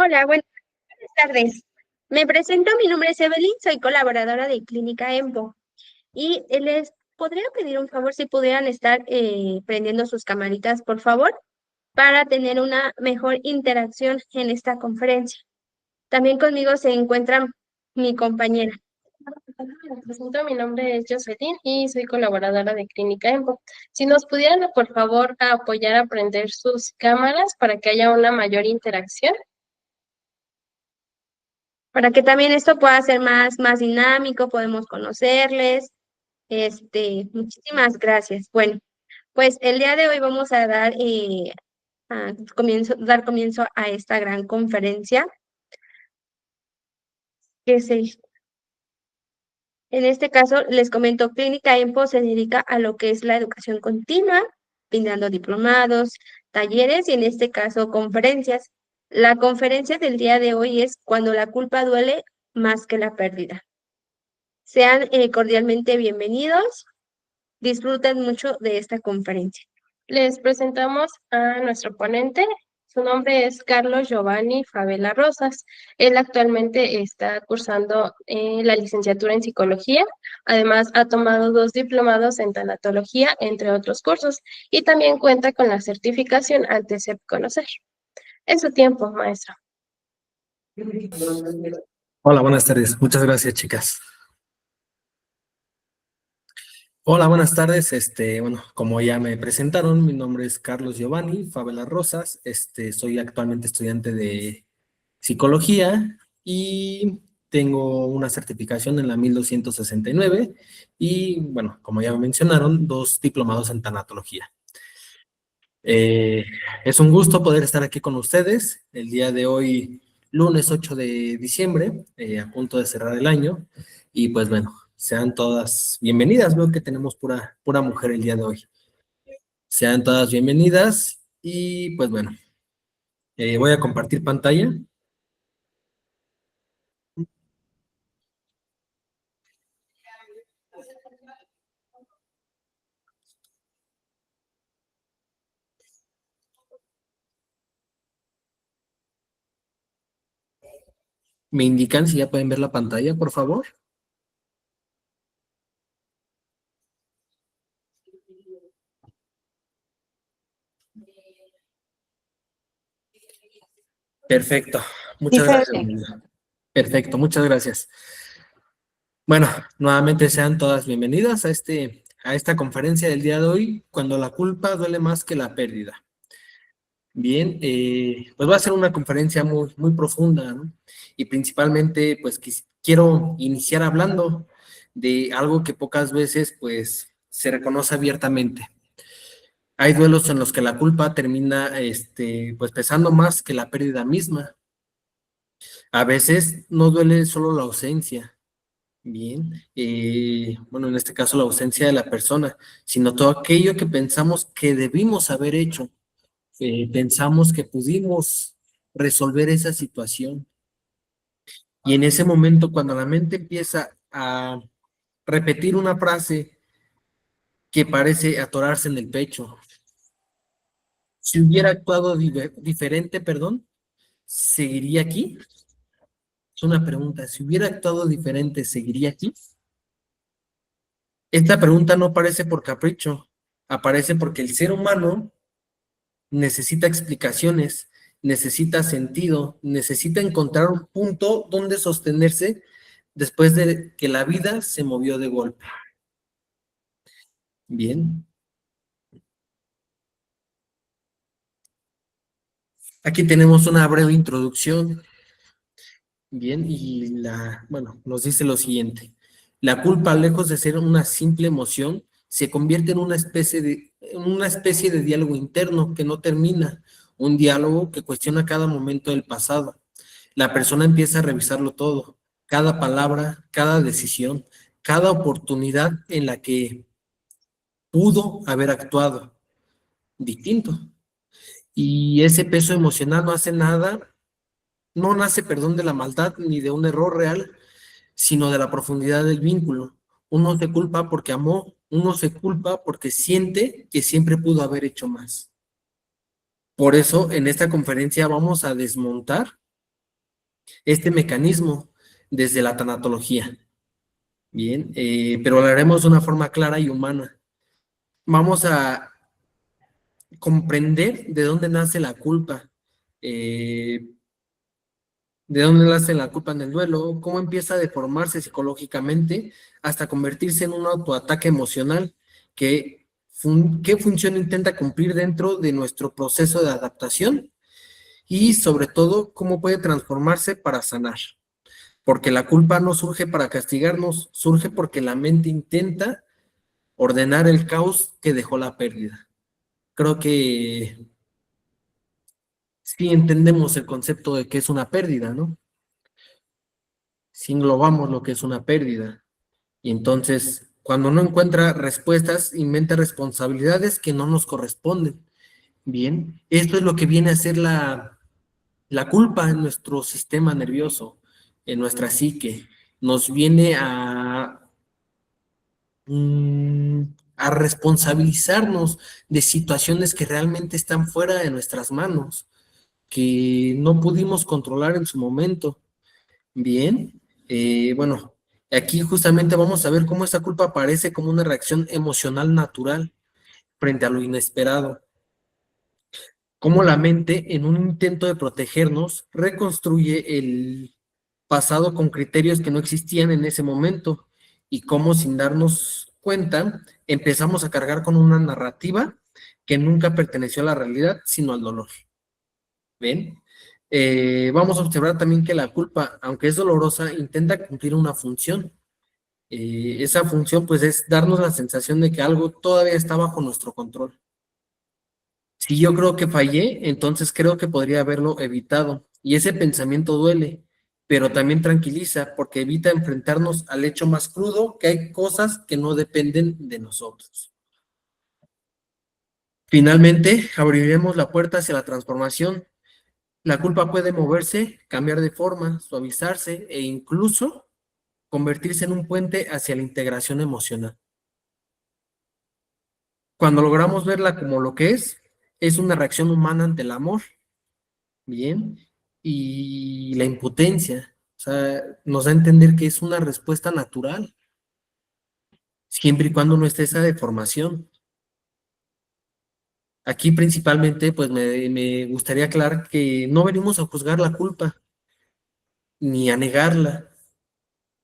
Hola, buenas tardes. Me presento, mi nombre es Evelyn, soy colaboradora de Clínica Empo y les podría pedir un favor si pudieran estar prendiendo sus camaritas, por favor, para tener una mejor interacción en esta conferencia. También conmigo se encuentra mi compañera. Me presento, mi nombre es Jocelyn y soy colaboradora de Clínica Empo. Si nos pudieran, por favor, apoyar a prender sus cámaras para que haya una mayor interacción. Para que también esto pueda ser más dinámico, podemos conocerles. Muchísimas gracias. Bueno, pues el día de hoy vamos a dar comienzo a esta gran conferencia que en este caso les comento, Clínica Empo se dedica a lo que es la educación continua, brindando diplomados, talleres y en este caso conferencias. La conferencia del día de hoy es Cuando la culpa duele más que la pérdida. Sean cordialmente bienvenidos. Disfruten mucho de esta conferencia. Les presentamos a nuestro ponente. Su nombre es Carlos Giovanni Favela Rosas. Él actualmente está cursando la licenciatura en psicología. Además, ha tomado 2 diplomados en tanatología, entre otros cursos, y también cuenta con la certificación ante SEP Conocer. Es su tiempo, maestro. Hola, buenas tardes. Muchas gracias, chicas. Hola, buenas tardes. Bueno, como ya me presentaron, mi nombre es Carlos Giovanni Favela Rosas. Soy actualmente estudiante de psicología y tengo una certificación en la 1269 y, bueno, como ya me mencionaron, 2 diplomados en tanatología. Es un gusto poder estar aquí con ustedes el día de hoy, lunes 8 de diciembre, a punto de cerrar el año. Y pues bueno, sean todas bienvenidas. Veo que tenemos pura mujer el día de hoy. Sean todas bienvenidas y pues bueno, voy a compartir pantalla. ¿Me indican si ya pueden ver la pantalla, por favor? Perfecto. Muchas gracias. Perfecto, muchas gracias. Bueno, nuevamente sean todas bienvenidas a esta conferencia del día de hoy, cuando la culpa duele más que la pérdida. Bien, pues va a ser una conferencia muy profunda, ¿no? Y principalmente, pues quiero iniciar hablando de algo que pocas veces, pues, se reconoce abiertamente. Hay duelos en los que la culpa termina, pues, pesando más que la pérdida misma. A veces no duele solo la ausencia. Bien, bueno, en este caso la ausencia de la persona, sino todo aquello que pensamos que debimos haber hecho, pensamos que pudimos resolver esa situación. Y en ese momento, cuando la mente empieza a repetir una frase que parece atorarse en el pecho, si hubiera actuado diferente, perdón, ¿seguiría aquí? Es una pregunta, si hubiera actuado diferente, ¿seguiría aquí? Esta pregunta no aparece por capricho, aparece porque el ser humano necesita explicaciones, necesita sentido, necesita encontrar un punto donde sostenerse después de que la vida se movió de golpe. Bien. Aquí tenemos una breve introducción. Bien, y bueno, nos dice lo siguiente. La culpa, lejos de ser una simple emoción, se convierte en una especie de diálogo interno que no termina, un diálogo que cuestiona cada momento del pasado. La persona empieza a revisarlo todo, cada palabra, cada decisión, cada oportunidad en la que pudo haber actuado distinto. Y ese peso emocional no nace, perdón, de la maldad ni de un error real, sino de la profundidad del vínculo. Uno se culpa porque amó, uno se culpa porque siente que siempre pudo haber hecho más. Por eso, en esta conferencia vamos a desmontar este mecanismo desde la tanatología. Bien, pero lo haremos de una forma clara y humana. Vamos a comprender de dónde nace la culpa, de dónde nace la culpa en el duelo, cómo empieza a deformarse psicológicamente hasta convertirse en un autoataque emocional, qué función intenta cumplir dentro de nuestro proceso de adaptación y sobre todo cómo puede transformarse para sanar. Porque la culpa no surge para castigarnos, surge porque la mente intenta ordenar el caos que dejó la pérdida. Creo que sí entendemos el concepto de que es una pérdida, ¿no? Si englobamos lo que es una pérdida. Y entonces, cuando no encuentra respuestas, inventa responsabilidades que no nos corresponden. Bien, esto es lo que viene a ser la culpa en nuestro sistema nervioso, en nuestra psique. Nos viene a responsabilizarnos de situaciones que realmente están fuera de nuestras manos, que no pudimos controlar en su momento. Bien, bueno, aquí justamente vamos a ver cómo esta culpa aparece como una reacción emocional natural frente a lo inesperado. Cómo la mente, en un intento de protegernos, reconstruye el pasado con criterios que no existían en ese momento y cómo sin darnos cuenta empezamos a cargar con una narrativa que nunca perteneció a la realidad, sino al dolor. ¿Ven? Vamos a observar también que la culpa, aunque es dolorosa, intenta cumplir una función. Esa función pues es darnos la sensación de que algo todavía está bajo nuestro control. Si yo creo que fallé, entonces creo que podría haberlo evitado. Y ese pensamiento duele, pero también tranquiliza porque evita enfrentarnos al hecho más crudo, que hay cosas que no dependen de nosotros. Finalmente, abriremos la puerta hacia la transformación. La culpa puede moverse, cambiar de forma, suavizarse e incluso convertirse en un puente hacia la integración emocional. Cuando logramos verla como lo que es una reacción humana ante el amor, bien, y la impotencia, o sea, nos da a entender que es una respuesta natural, siempre y cuando no esté esa deformación. Aquí principalmente, pues me gustaría aclarar que no venimos a juzgar la culpa, ni a negarla,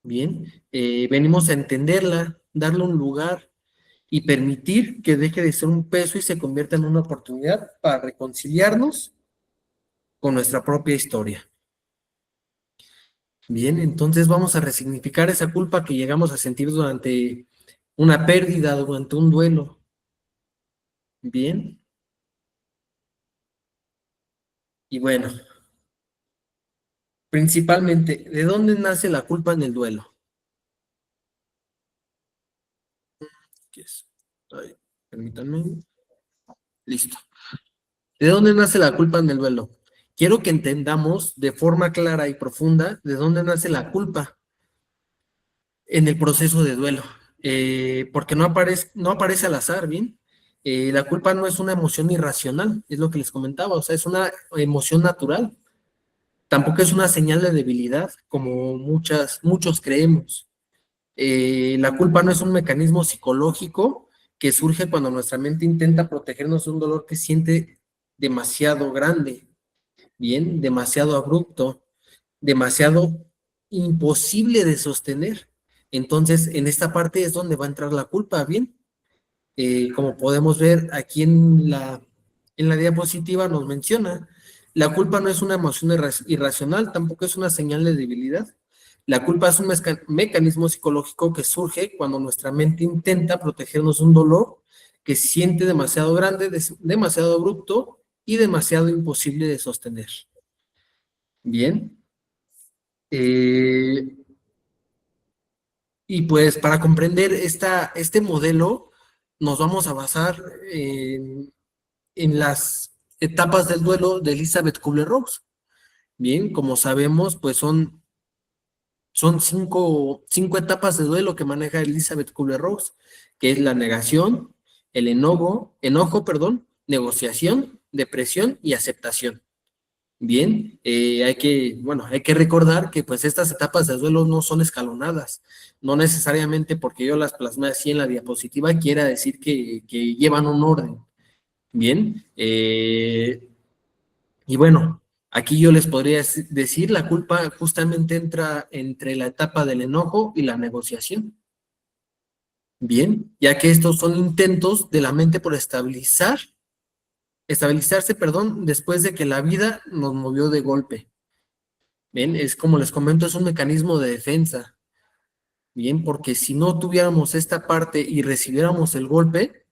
bien, venimos a entenderla, darle un lugar y permitir que deje de ser un peso y se convierta en una oportunidad para reconciliarnos con nuestra propia historia. Bien, entonces vamos a resignificar esa culpa que llegamos a sentir durante una pérdida, durante un duelo. Bien. Y bueno, principalmente, ¿de dónde nace la culpa en el duelo? ¿Qué es? Ay, permítanme. Listo. ¿De dónde nace la culpa en el duelo? Quiero que entendamos de forma clara y profunda de dónde nace la culpa en el proceso de duelo, porque no aparece al azar, ¿bien? La culpa no es una emoción irracional, es lo que les comentaba, o sea, es una emoción natural. Tampoco es una señal de debilidad, como muchos creemos. La culpa no es un mecanismo psicológico que surge cuando nuestra mente intenta protegernos de un dolor que siente demasiado grande, bien, demasiado abrupto, demasiado imposible de sostener. Entonces, en esta parte es donde va a entrar la culpa, bien. Como podemos ver aquí en la diapositiva nos menciona, la culpa no es una emoción irracional, tampoco es una señal de debilidad. La culpa es un mecanismo psicológico que surge cuando nuestra mente intenta protegernos de un dolor que siente demasiado grande, demasiado abrupto y demasiado imposible de sostener. Bien. Y pues para comprender este modelo nos vamos a basar en las etapas del duelo de Elizabeth Kubler-Ross. Bien, como sabemos, pues son cinco etapas de duelo que maneja Elizabeth Kubler-Ross, que es la negación, enojo, negociación, depresión y aceptación. Bien, hay que recordar que pues estas etapas de duelo no son escalonadas, no necesariamente porque yo las plasmé así en la diapositiva quiera decir que llevan un orden. Bien, y bueno, aquí yo les podría decir, la culpa justamente entra entre la etapa del enojo y la negociación. Bien, ya que estos son intentos de la mente por estabilizarse, perdón, después de que la vida nos movió de golpe. Bien, es como les comento, es un mecanismo de defensa. Bien, porque si no tuviéramos esta parte y recibiéramos el golpe,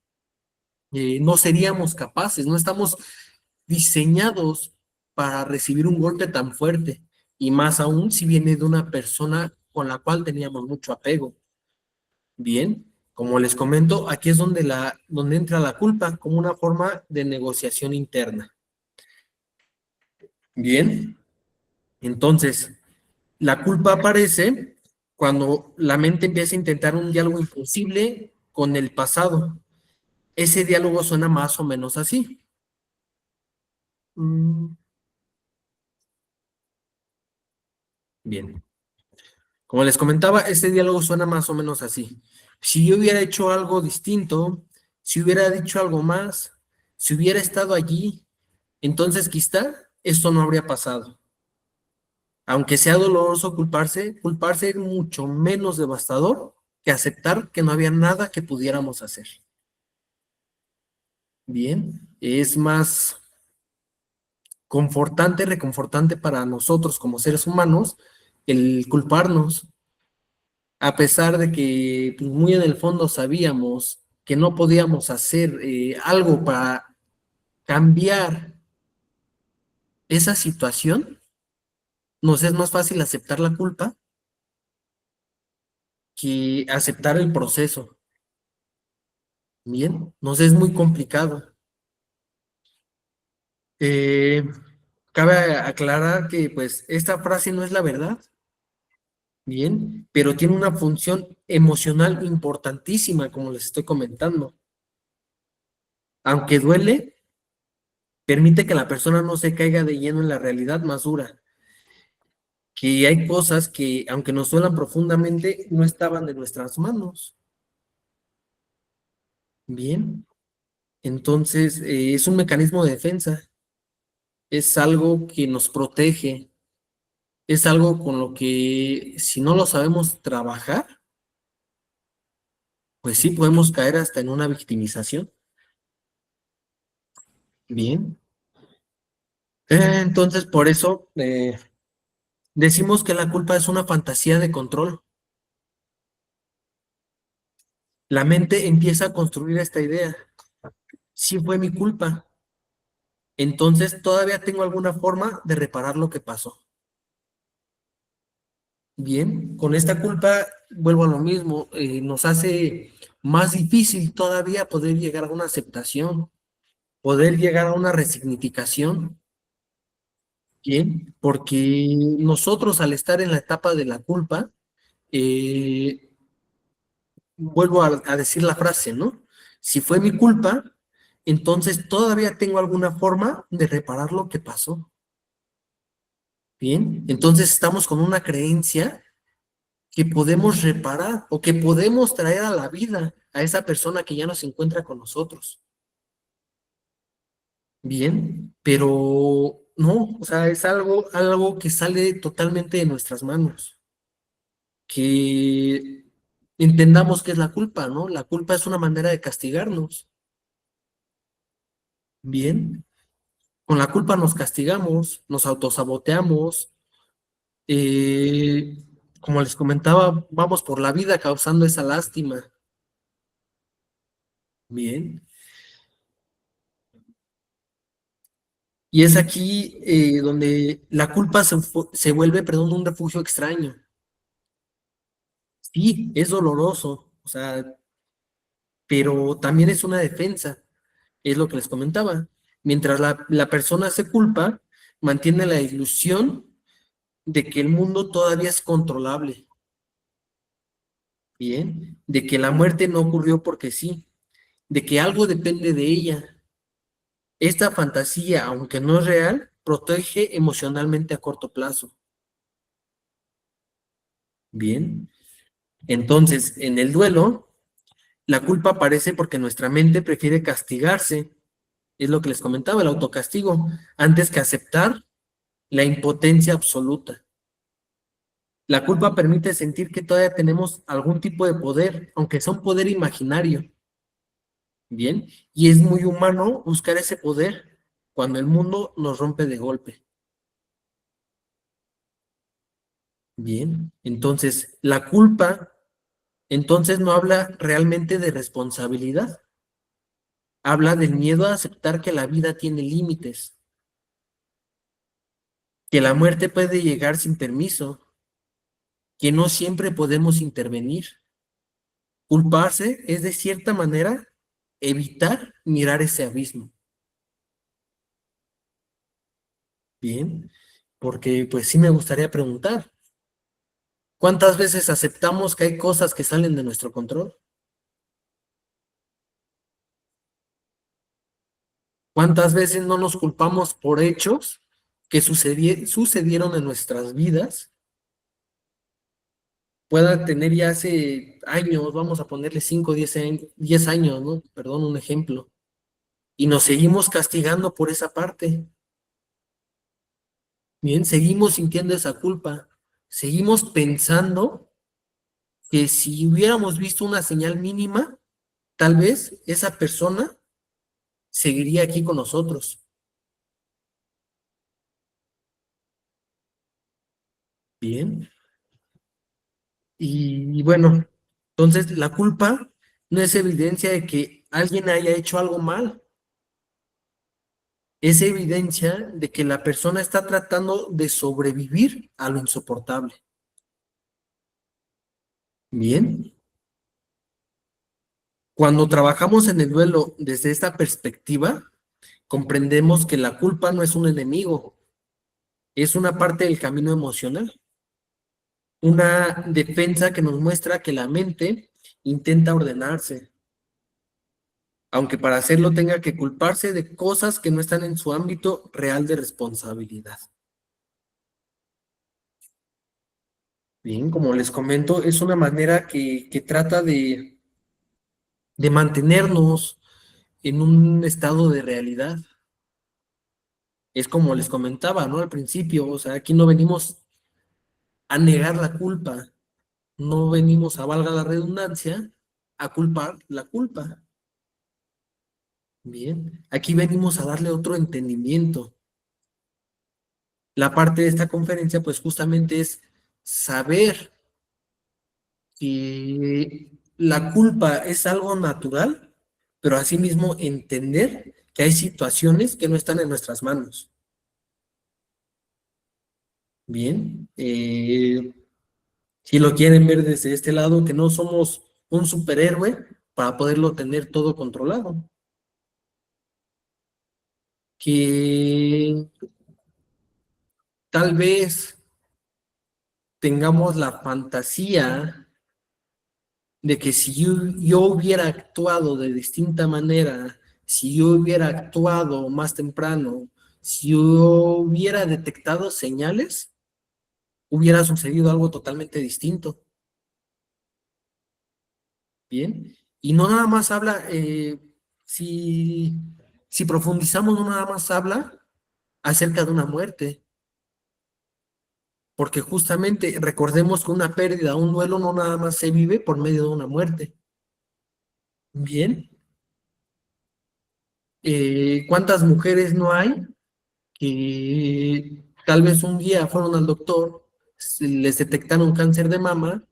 no seríamos capaces, no estamos diseñados para recibir un golpe tan fuerte, y más aún si viene de una persona con la cual teníamos mucho apego. Bien, como les comento, aquí es donde entra la culpa como una forma de negociación interna. Bien, entonces, la culpa aparece cuando la mente empieza a intentar un diálogo imposible con el pasado. Ese diálogo suena más o menos así. Mm, Bien. Como les comentaba, este diálogo suena más o menos así. Si yo hubiera hecho algo distinto, si hubiera dicho algo más, si hubiera estado allí, entonces quizá esto no habría pasado. Aunque sea doloroso culparse es mucho menos devastador que aceptar que no había nada que pudiéramos hacer. Bien, es más confortante, reconfortante para nosotros como seres humanos el culparnos, a pesar de que pues, muy en el fondo sabíamos que no podíamos hacer algo para cambiar esa situación. Nos es más fácil aceptar la culpa que aceptar el proceso. Bien, nos es muy complicado. Eh, Cabe aclarar que pues esta frase no es la verdad. Bien, pero tiene una función emocional importantísima, como les estoy comentando. Aunque duele, permite que la persona no se caiga de lleno en la realidad más dura, que hay cosas que, aunque nos duelan profundamente, no estaban de nuestras manos. Bien, entonces es un mecanismo de defensa, es algo que nos protege, es algo con lo que si no lo sabemos trabajar, pues sí podemos caer hasta en una victimización. Bien. Entonces, por eso decimos que la culpa es una fantasía de control. La mente empieza a construir esta idea. Sí fue mi culpa. Entonces, todavía tengo alguna forma de reparar lo que pasó. Bien, con esta culpa vuelvo a lo mismo. Nos hace más difícil todavía poder llegar a una aceptación, poder llegar a una resignificación. Bien, porque nosotros al estar en la etapa de la culpa, eh, vuelvo a decir la frase, ¿no? Si fue mi culpa, entonces todavía tengo alguna forma de reparar lo que pasó. Bien, entonces estamos con una creencia que podemos reparar o que podemos traer a la vida a esa persona que ya no se encuentra con nosotros. Bien, pero no, o sea, es algo que sale totalmente de nuestras manos. Que entendamos que es la culpa, ¿no? La culpa es una manera de castigarnos. Bien, con la culpa nos castigamos, nos autosaboteamos, eh, como les comentaba, vamos por la vida causando esa lástima. Bien, y es aquí donde la culpa se vuelve, perdón, un refugio extraño. Sí, es doloroso, o sea, pero también es una defensa, es lo que les comentaba. Mientras la persona se culpa, mantiene la ilusión de que el mundo todavía es controlable, bien, de que la muerte no ocurrió porque sí, de que algo depende de ella. Esta fantasía, aunque no es real, protege emocionalmente a corto plazo. Bien. Entonces, en el duelo, la culpa aparece porque nuestra mente prefiere castigarse. Es lo que les comentaba, el autocastigo, antes que aceptar la impotencia absoluta. La culpa permite sentir que todavía tenemos algún tipo de poder, aunque sea un poder imaginario. Bien, y es muy humano buscar ese poder cuando el mundo nos rompe de golpe. Bien, entonces la culpa, entonces no habla realmente de responsabilidad, habla del miedo a aceptar que la vida tiene límites, que la muerte puede llegar sin permiso, que no siempre podemos intervenir. Culparse es de cierta manera evitar mirar ese abismo. Bien, porque pues sí me gustaría preguntar, ¿cuántas veces aceptamos que hay cosas que salen de nuestro control? ¿Cuántas veces no nos culpamos por hechos que sucedieron en nuestras vidas? Pueda tener ya hace años, vamos a ponerle 5, 10 años, ¿no? Perdón, un ejemplo. Y nos seguimos castigando por esa parte. Bien, seguimos sintiendo esa culpa. Seguimos pensando que si hubiéramos visto una señal mínima, tal vez esa persona seguiría aquí con nosotros. Bien. Y bueno, entonces la culpa no es evidencia de que alguien haya hecho algo mal. Es evidencia de que la persona está tratando de sobrevivir a lo insoportable. Bien. Cuando trabajamos en el duelo desde esta perspectiva, comprendemos que la culpa no es un enemigo, es una parte del camino emocional, una defensa que nos muestra que la mente intenta ordenarse, aunque para hacerlo tenga que culparse de cosas que no están en su ámbito real de responsabilidad. Bien, como les comento, es una manera que trata de mantenernos en un estado de realidad. Es como les comentaba, ¿no? Al principio, o sea, aquí no venimos a negar la culpa, no venimos a, valga la redundancia, a culpar la culpa. Bien, aquí venimos a darle otro entendimiento. La parte de esta conferencia, pues justamente es saber que la culpa es algo natural, pero asimismo entender que hay situaciones que no están en nuestras manos. Bien, si lo quieren ver desde este lado, que no somos un superhéroe para poderlo tener todo controlado. Que tal vez tengamos la fantasía de que si yo hubiera actuado de distinta manera, si yo hubiera actuado más temprano, si yo hubiera detectado señales, hubiera sucedido algo totalmente distinto. Bien, y no nada más habla, si profundizamos, no nada más habla acerca de una muerte, porque justamente recordemos que una pérdida, un duelo no nada más se vive por medio de una muerte. Bien, ¿cuántas mujeres no hay que tal vez un día fueron al doctor, les detectaron cáncer de mama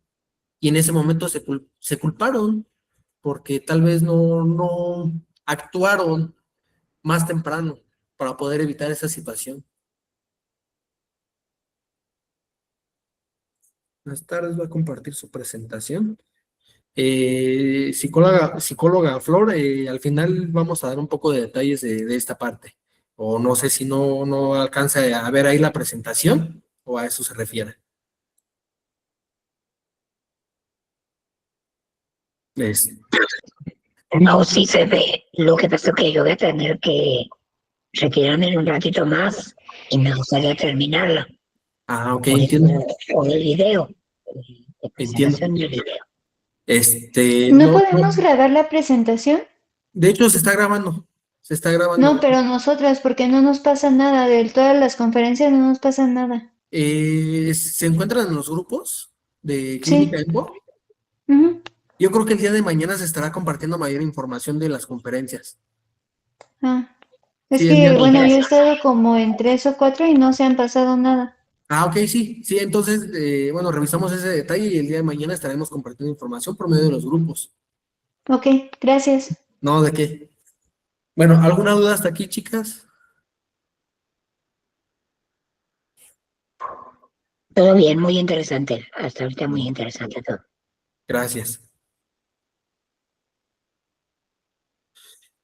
y en ese momento se culparon porque tal vez no actuaron más temprano para poder evitar esa situación? Buenas tardes, va a compartir su presentación. Psicóloga Flor, al final vamos a dar un poco de detalles de esta parte. O no sé si no alcanza a ver ahí la presentación o a eso se refiere. Es- No, sí se ve. Lo que pasa es que yo voy a tener que retirarme un ratito más y me gustaría terminarla. Ah, ok, entiendo. O el video, la Entiendo. presentación del video. ¿No No, podemos grabar la presentación? de hecho se está grabando. Se está grabando. No, pero nosotras, porque no nos pasa nada, de todas las conferencias no nos pasa nada. ¿Se encuentran en los grupos de Clínica Sí. Embo? Ujú. Yo creo que el día de mañana se estará compartiendo mayor información de las conferencias. Ah, es Sí, el día que, de bueno, yo he mañana. estado como en 3 o 4 y no se han pasado nada. Ah, ok, sí, sí, entonces, bueno, revisamos ese detalle y el día de mañana estaremos compartiendo información por medio de los grupos. Ok, gracias. No, ¿de qué? Bueno, ¿alguna duda hasta aquí, chicas? Todo bien, muy interesante. Hasta ahorita muy interesante todo. Gracias.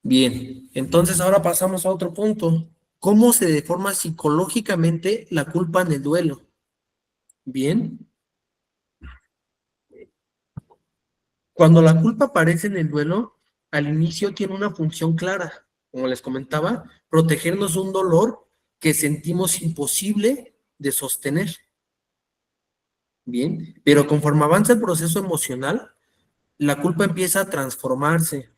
Bien, entonces ahora pasamos a otro punto. ¿Cómo se deforma psicológicamente la culpa en el duelo? Bien. Cuando la culpa aparece en el duelo, al inicio tiene una función clara, como les comentaba, protegernos de un dolor que sentimos imposible de sostener. Bien, pero conforme avanza el proceso emocional, la culpa empieza a transformarse.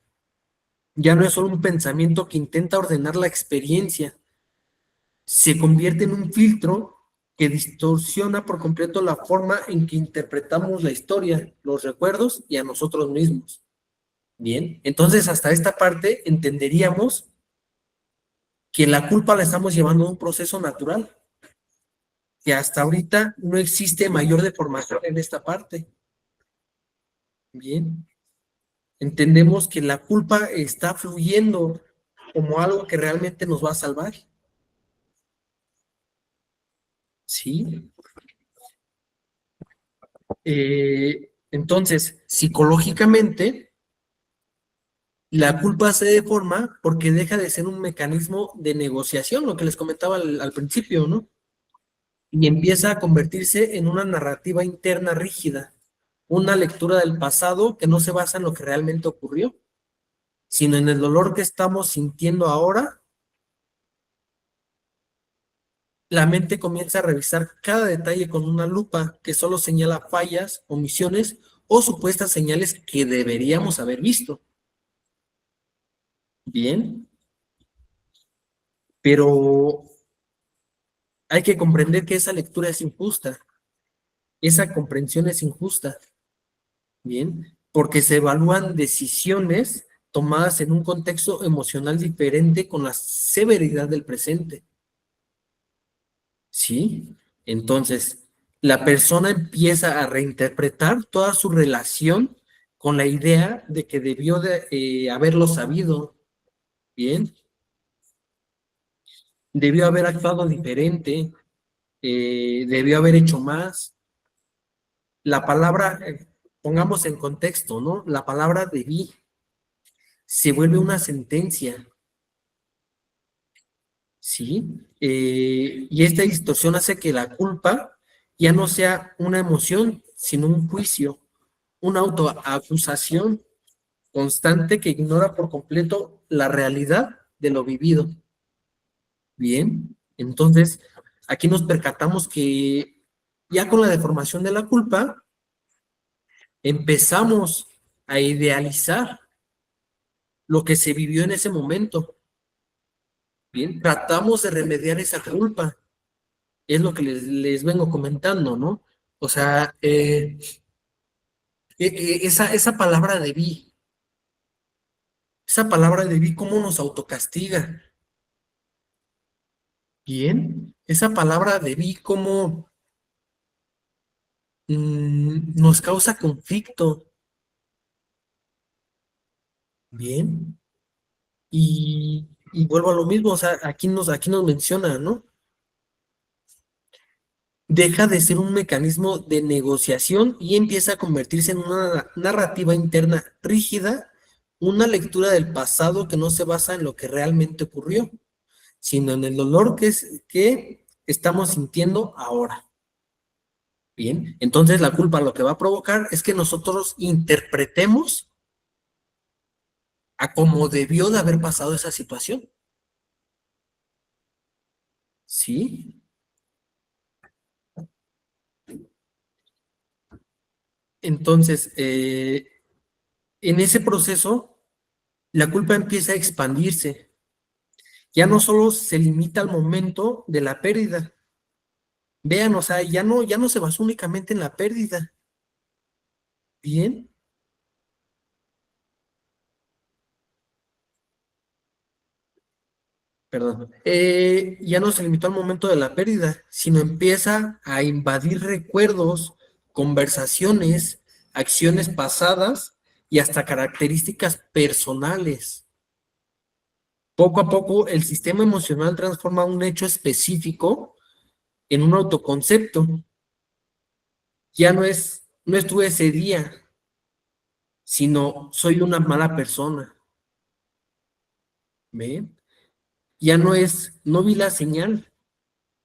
Ya no es solo un pensamiento que intenta ordenar la experiencia, se convierte en un filtro que distorsiona por completo la forma en que interpretamos la historia, los recuerdos y a nosotros mismos. Bien, entonces hasta esta parte entenderíamos que la culpa la estamos llevando a un proceso natural, que hasta ahorita no existe mayor deformación en esta parte. Bien, entendemos que la culpa está fluyendo como algo que realmente nos va a salvar. ¿Sí? Entonces, psicológicamente, la culpa se deforma porque deja de ser un mecanismo de negociación, lo que les comentaba al principio, ¿no? Y empieza a convertirse en una narrativa interna rígida, una lectura del pasado que no se basa en lo que realmente ocurrió, sino en el dolor que estamos sintiendo ahora. La mente comienza a revisar cada detalle con una lupa que solo señala fallas, omisiones o supuestas señales que deberíamos haber visto. Bien, pero hay que comprender que esa lectura es injusta, esa comprensión es injusta. Bien, porque se evalúan decisiones tomadas en un contexto emocional diferente con la severidad del presente. ¿Sí? Entonces, la persona empieza a reinterpretar toda su relación con la idea de que debió de haberlo sabido. Bien, debió haber actuado diferente, debió haber hecho más. La palabra, pongamos en contexto, ¿no? La palabra debí se vuelve una sentencia, ¿sí? Y esta distorsión hace que la culpa ya no sea una emoción, sino un juicio, una autoacusación constante que ignora por completo la realidad de lo vivido. Bien, entonces aquí nos percatamos que ya con la deformación de la culpa empezamos a idealizar lo que se vivió en ese momento. Bien, tratamos de remediar esa culpa. Es lo que les vengo comentando, ¿no? O sea, esa palabra debí, ¿cómo nos autocastiga? Bien, esa palabra debí, ¿cómo nos causa conflicto? Bien, y vuelvo a lo mismo, o sea, aquí nos menciona, ¿no? Deja de ser un mecanismo de negociación y empieza a convertirse en una narrativa interna rígida, una lectura del pasado que no se basa en lo que realmente ocurrió, sino en el dolor que estamos sintiendo ahora. Bien, entonces la culpa lo que va a provocar es que nosotros interpretemos a cómo debió de haber pasado esa situación. ¿Sí? Entonces, en ese proceso, la culpa empieza a expandirse. Ya no solo se limita al momento de la pérdida. Vean, o sea, ya no se basa únicamente en la pérdida. Bien. Perdón. Ya no se limitó al momento de la pérdida, sino empieza a invadir recuerdos, conversaciones, acciones pasadas y hasta características personales. Poco a poco, el sistema emocional transforma un hecho específico en un autoconcepto. Ya no estuve ese día, sino soy una mala persona. ¿Ven? Ya no vi la señal,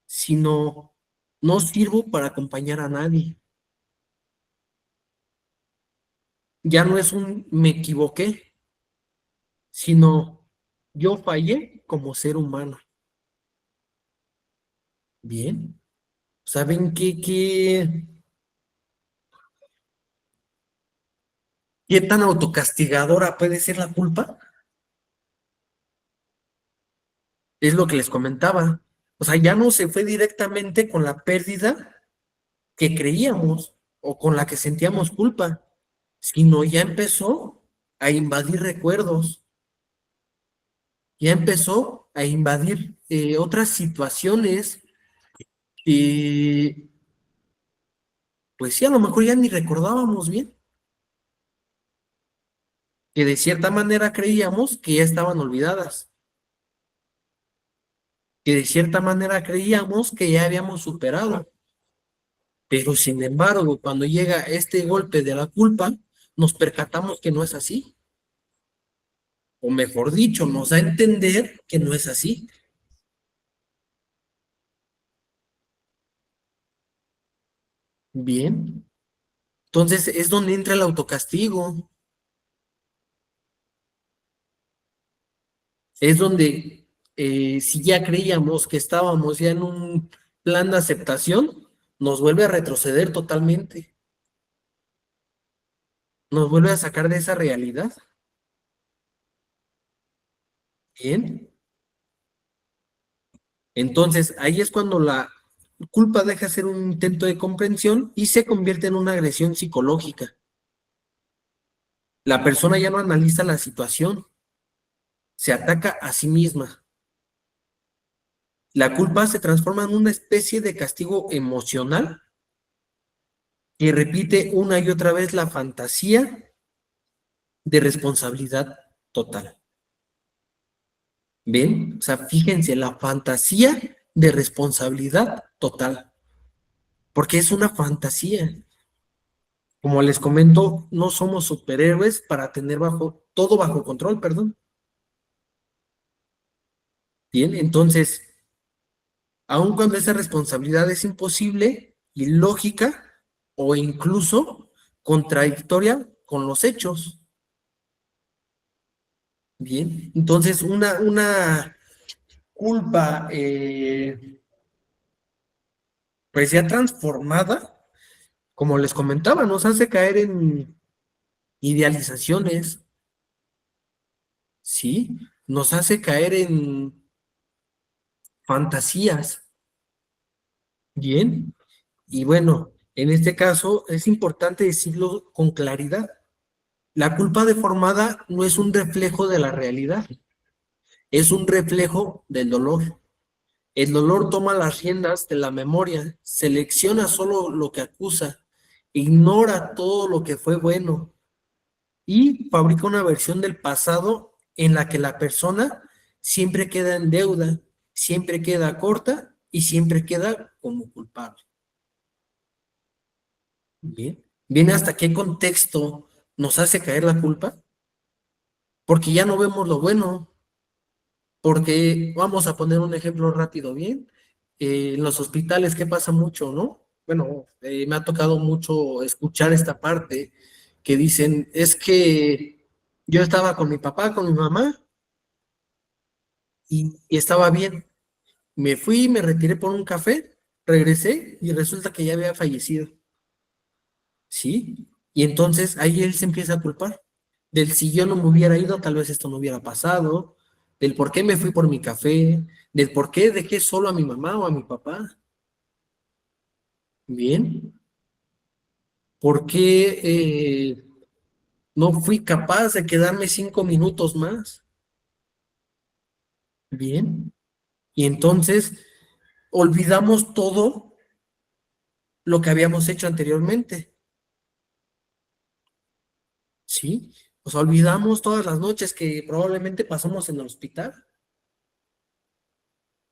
sino no sirvo para acompañar a nadie. Ya no es un me equivoqué, sino yo fallé como ser humano. Bien. ¿Saben qué tan autocastigadora puede ser la culpa? Es lo que les comentaba. O sea, ya no se fue directamente con la pérdida que creíamos o con la que sentíamos culpa, sino ya empezó a invadir recuerdos, ya empezó a invadir otras situaciones que, pues sí, a lo mejor ya ni recordábamos bien, que de cierta manera creíamos que ya estaban olvidadas, que de cierta manera creíamos que ya habíamos superado, pero sin embargo, cuando llega este golpe de la culpa, nos percatamos que no es así, o mejor dicho, nos da a entender que no es así. Bien. Entonces es donde entra el autocastigo, es donde si ya creíamos que estábamos ya en un plan de aceptación, nos vuelve a retroceder totalmente, nos vuelve a sacar de esa realidad. Bien. Entonces ahí es cuando la culpa deja de ser un intento de comprensión y se convierte en una agresión psicológica. La persona ya no analiza la situación, se ataca a sí misma. La culpa se transforma en una especie de castigo emocional que repite una y otra vez la fantasía de responsabilidad total. ¿Ven? O sea, fíjense, la fantasía de responsabilidad total, porque es una fantasía. Como les comento, no somos superhéroes para tener todo bajo control, perdón. Bien, entonces, aun cuando esa responsabilidad es imposible, ilógica o incluso contradictoria con los hechos. Bien, entonces una culpa pues ya transformada, como les comentaba, nos hace caer en idealizaciones, ¿sí? Nos hace caer en fantasías, ¿bien? Y bueno, en este caso es importante decirlo con claridad. La culpa deformada no es un reflejo de la realidad, es un reflejo del dolor. El dolor toma las riendas de la memoria, selecciona solo lo que acusa, ignora todo lo que fue bueno y fabrica una versión del pasado en la que la persona siempre queda en deuda, siempre queda corta y siempre queda como culpable. Bien, ¿viene hasta qué contexto nos hace caer la culpa? Porque ya no vemos lo bueno. Porque vamos a poner un ejemplo rápido, ¿bien? En los hospitales, ¿qué pasa mucho, no? Bueno, me ha tocado mucho escuchar esta parte que dicen, es que yo estaba con mi papá, con mi mamá, y estaba bien. Me fui, me retiré por un café, regresé y resulta que ya había fallecido. ¿Sí? Y entonces ahí él se empieza a culpar. Del si yo no me hubiera ido, tal vez esto no hubiera pasado, del por qué me fui por mi café, del por qué dejé solo a mi mamá o a mi papá. Bien. ¿Por qué no fui capaz de quedarme 5 minutos más? Bien. Y entonces olvidamos todo lo que habíamos hecho anteriormente. ¿Sí? Nos olvidamos todas las noches que probablemente pasamos en el hospital.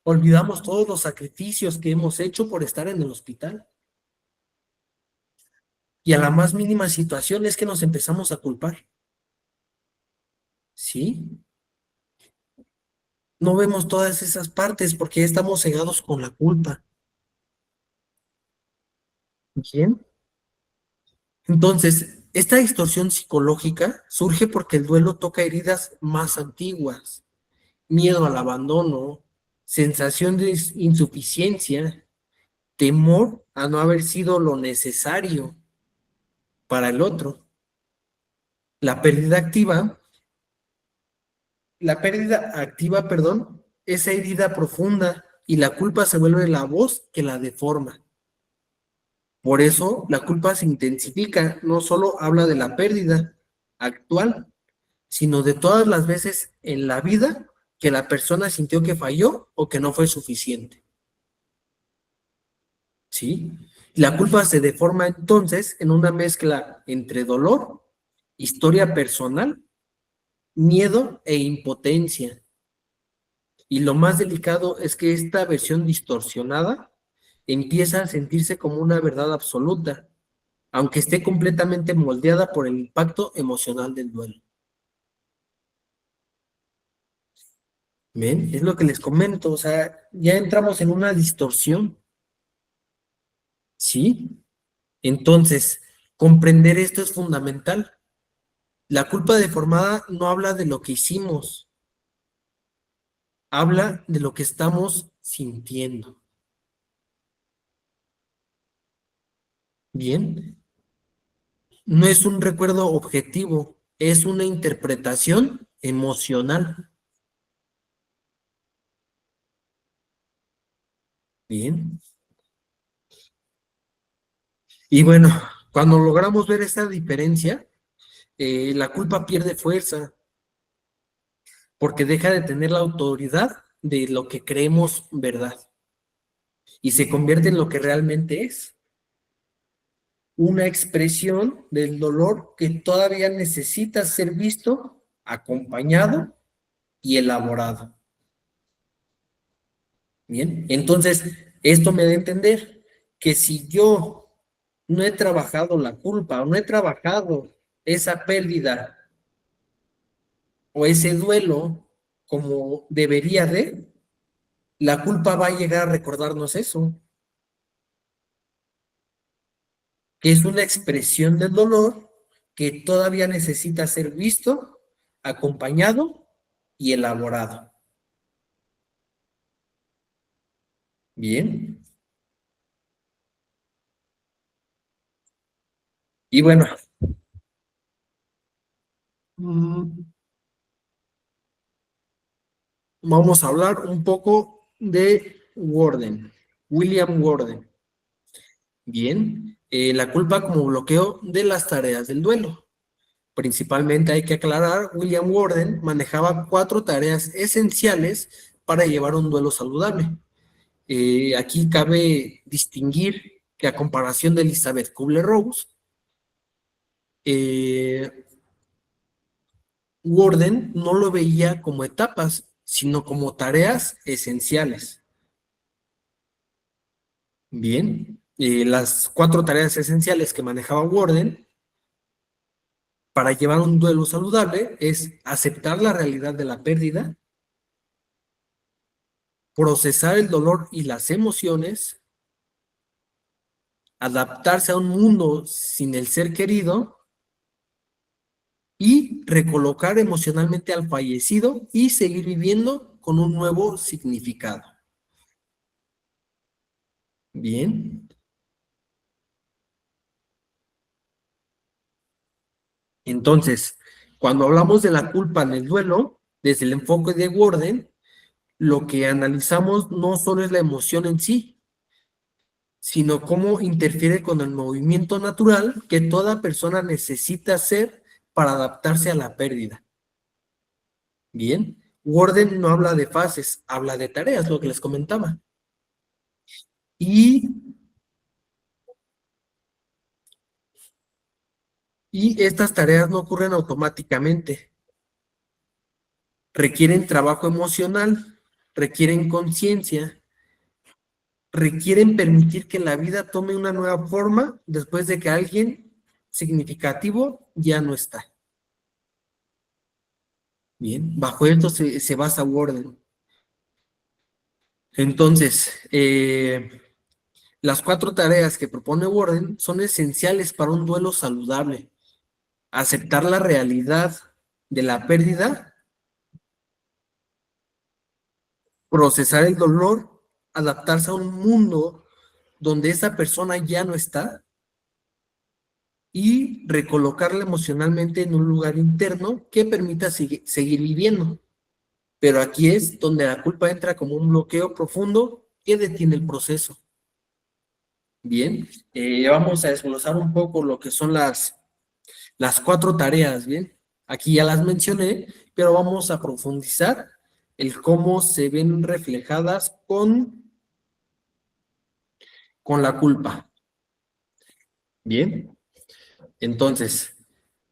Olvidamos todos los sacrificios que hemos hecho por estar en el hospital. Y a la más mínima situación es que nos empezamos a culpar. ¿Sí? No vemos todas esas partes porque estamos cegados con la culpa. Bien. Entonces, esta distorsión psicológica surge porque el duelo toca heridas más antiguas, miedo al abandono, sensación de insuficiencia, temor a no haber sido lo necesario para el otro. La pérdida activa, perdón, esa herida profunda y la culpa se vuelve la voz que la deforma. Por eso la culpa se intensifica, no solo habla de la pérdida actual, sino de todas las veces en la vida que la persona sintió que falló o que no fue suficiente. ¿Sí? La culpa se deforma entonces en una mezcla entre dolor, historia personal, miedo e impotencia. Y lo más delicado es que esta versión distorsionada empieza a sentirse como una verdad absoluta, aunque esté completamente moldeada por el impacto emocional del duelo. ¿Ven? Es lo que les comento, o sea, ya entramos en una distorsión, ¿sí? Entonces, comprender esto es fundamental. La culpa deformada no habla de lo que hicimos, habla de lo que estamos sintiendo. Bien, no es un recuerdo objetivo, es una interpretación emocional. Bien. Y bueno, cuando logramos ver esta diferencia, la culpa pierde fuerza porque deja de tener la autoridad de lo que creemos verdad y se convierte en lo que realmente es, una expresión del dolor que todavía necesita ser visto, acompañado y elaborado. Bien, entonces esto me da a entender que si yo no he trabajado la culpa o no he trabajado esa pérdida o ese duelo como debería de, la culpa va a llegar a recordarnos eso, que es una expresión del dolor que todavía necesita ser visto, acompañado y elaborado. Bien. Y bueno, vamos a hablar un poco de Worden, William Worden. Bien, la culpa como bloqueo de las tareas del duelo. Principalmente hay que aclarar, William Worden manejaba 4 tareas esenciales para llevar un duelo saludable. Aquí cabe distinguir que a comparación de Elizabeth Kubler-Ross, Worden no lo veía como etapas, sino como tareas esenciales. Bien, las 4 tareas esenciales que manejaba Worden para llevar un duelo saludable es aceptar la realidad de la pérdida, procesar el dolor y las emociones, adaptarse a un mundo sin el ser querido y recolocar emocionalmente al fallecido y seguir viviendo con un nuevo significado. Bien. Entonces, cuando hablamos de la culpa en el duelo, desde el enfoque de Worden, lo que analizamos no solo es la emoción en sí, sino cómo interfiere con el movimiento natural que toda persona necesita hacer para adaptarse a la pérdida. Bien, Worden no habla de fases, habla de tareas, lo que les comentaba. Y estas tareas no ocurren automáticamente. Requieren trabajo emocional, requieren conciencia, requieren permitir que la vida tome una nueva forma después de que alguien significativo ya no está. Bien, bajo esto se basa Worden. Entonces, las 4 tareas que propone Worden son esenciales para un duelo saludable. Aceptar la realidad de la pérdida, procesar el dolor, adaptarse a un mundo donde esa persona ya no está y recolocarla emocionalmente en un lugar interno que permita seguir viviendo. Pero aquí es donde la culpa entra como un bloqueo profundo que detiene el proceso. Bien, vamos a desglosar un poco lo que son las 4 tareas, ¿bien? Aquí ya las mencioné, pero vamos a profundizar el cómo se ven reflejadas con la culpa. Bien, entonces,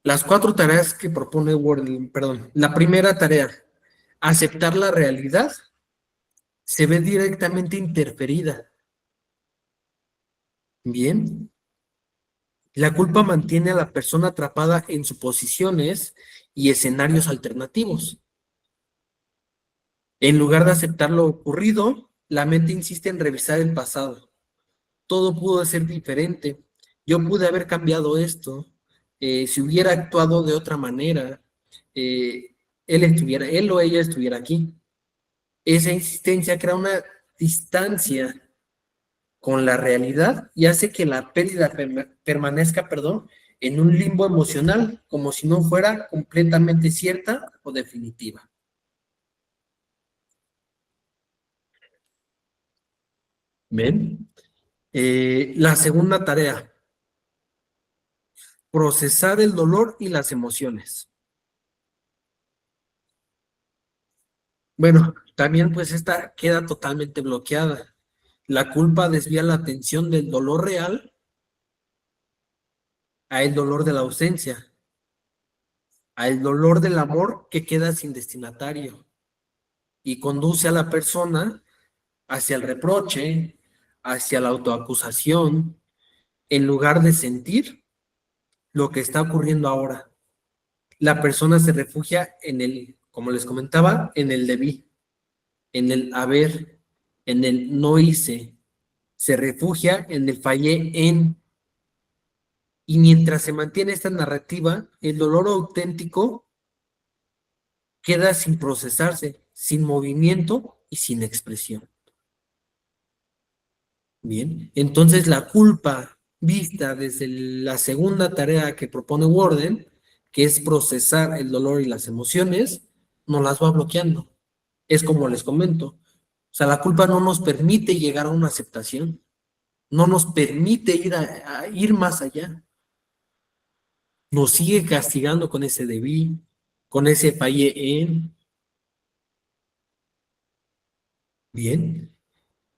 las 4 tareas que propone Word, perdón, la primera tarea, aceptar la realidad, se ve directamente interferida. Bien, la culpa mantiene a la persona atrapada en suposiciones y escenarios alternativos. En lugar de aceptar lo ocurrido, la mente insiste en revisar el pasado. Todo pudo ser diferente. Yo pude haber cambiado esto. Si hubiera actuado de otra manera, él o ella estuviera aquí. Esa insistencia crea una distancia con la realidad y hace que la pérdida permanezca, en un limbo emocional, como si no fuera completamente cierta o definitiva. ¿Ven? La segunda tarea, procesar el dolor y las emociones. Bueno, también pues esta queda totalmente bloqueada. La culpa desvía la atención del dolor real a el dolor de la ausencia, a el dolor del amor que queda sin destinatario y conduce a la persona hacia el reproche, hacia la autoacusación, en lugar de sentir lo que está ocurriendo ahora. La persona se refugia en el, como les comentaba, en el debí, en el haber, en el no hice. Se refugia en el fallé en. Y mientras se mantiene esta narrativa, el dolor auténtico queda sin procesarse, sin movimiento y sin expresión. Bien, entonces la culpa vista desde la segunda tarea que propone Worden, que es procesar el dolor y las emociones, nos las va bloqueando. Es como les comento, o sea, la culpa no nos permite llegar a una aceptación, no nos permite ir más allá. Nos sigue castigando con ese debí, con ese fallé en. Bien,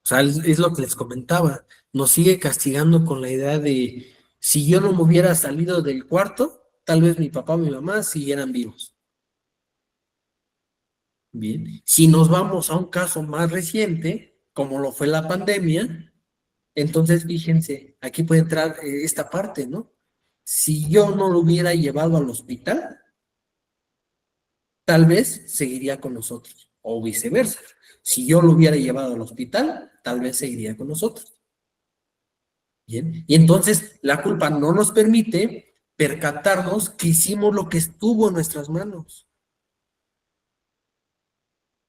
o sea, es lo que les comentaba, nos sigue castigando con la idea de si yo no me hubiera salido del cuarto, tal vez mi papá o mi mamá siguieran vivos. Bien, si nos vamos a un caso más reciente, como lo fue la pandemia, entonces fíjense, aquí puede entrar esta parte, ¿no? Si yo no lo hubiera llevado al hospital, tal vez seguiría con nosotros, o viceversa. Si yo lo hubiera llevado al hospital, tal vez seguiría con nosotros. Bien, y entonces la culpa no nos permite percatarnos que hicimos lo que estuvo en nuestras manos,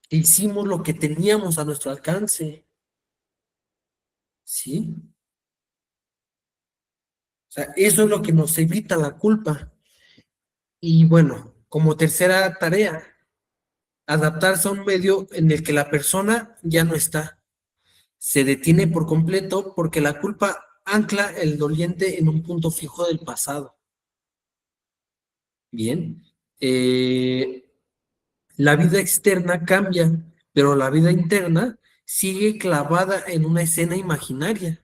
que hicimos lo que teníamos a nuestro alcance. ¿Sí? O sea, eso es lo que nos evita la culpa. Y bueno, como tercera tarea, adaptarse a un medio en el que la persona ya no está. Se detiene por completo porque la culpa ancla el doliente en un punto fijo del pasado. Bien. La vida externa cambia, pero la vida interna sigue clavada en una escena imaginaria,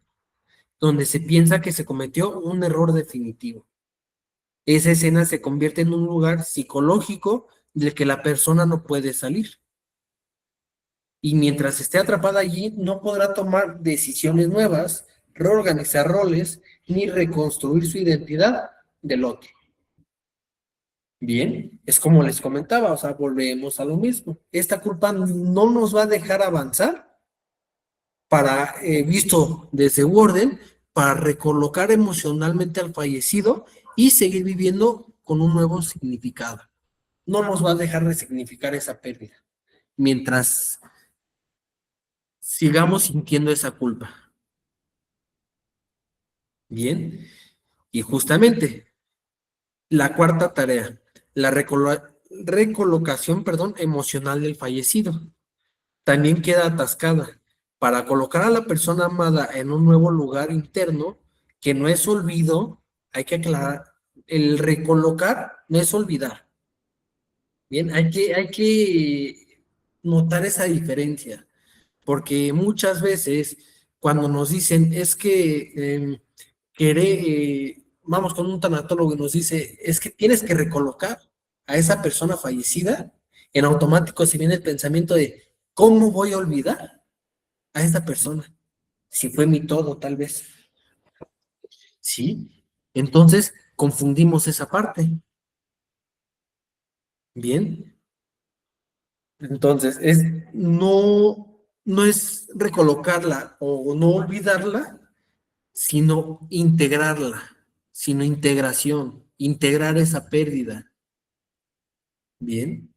donde se piensa que se cometió un error definitivo. Esa escena se convierte en un lugar psicológico del que la persona no puede salir. Y mientras esté atrapada allí, no podrá tomar decisiones nuevas, reorganizar roles, ni reconstruir su identidad del otro. Bien, es como les comentaba, o sea, volvemos a lo mismo. Esta culpa no nos va a dejar avanzar para, visto desde Warden, para recolocar emocionalmente al fallecido y seguir viviendo con un nuevo significado. No nos va a dejar de significar esa pérdida, mientras sigamos sintiendo esa culpa. Bien, y justamente la cuarta tarea, la recolocación, perdón, emocional del fallecido. También queda atascada. Para colocar a la persona amada en un nuevo lugar interno, que no es olvido, hay que aclarar, el recolocar no es olvidar. Bien, hay que notar esa diferencia, porque muchas veces cuando nos dicen es que vamos con un tanatólogo y nos dice, es que tienes que recolocar a esa persona fallecida, en automático se viene el pensamiento de, ¿cómo voy a olvidar a esta persona? Si fue mi todo, tal vez. ¿Sí? Entonces, confundimos esa parte. Bien. Entonces, no es recolocarla o no olvidarla, sino integrarla, sino integración, integrar esa pérdida. Bien.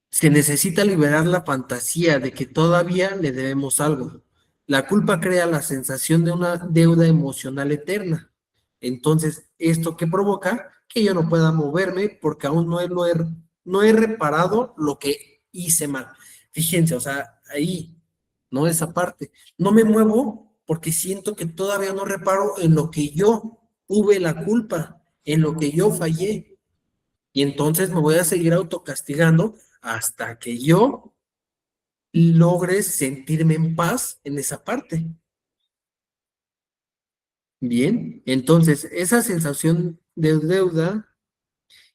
Se necesita liberar la fantasía de que todavía le debemos algo. La culpa crea la sensación de una deuda emocional eterna. Entonces, ¿esto qué provoca? Que yo no pueda moverme porque aún no he reparado lo que hice mal. Fíjense, o sea, ahí, no esa parte. No me muevo porque siento que todavía no reparo en lo que yo tuve la culpa, en lo que yo fallé. Y entonces me voy a seguir autocastigando hasta que yo logre sentirme en paz en esa parte. Bien, entonces esa sensación de deuda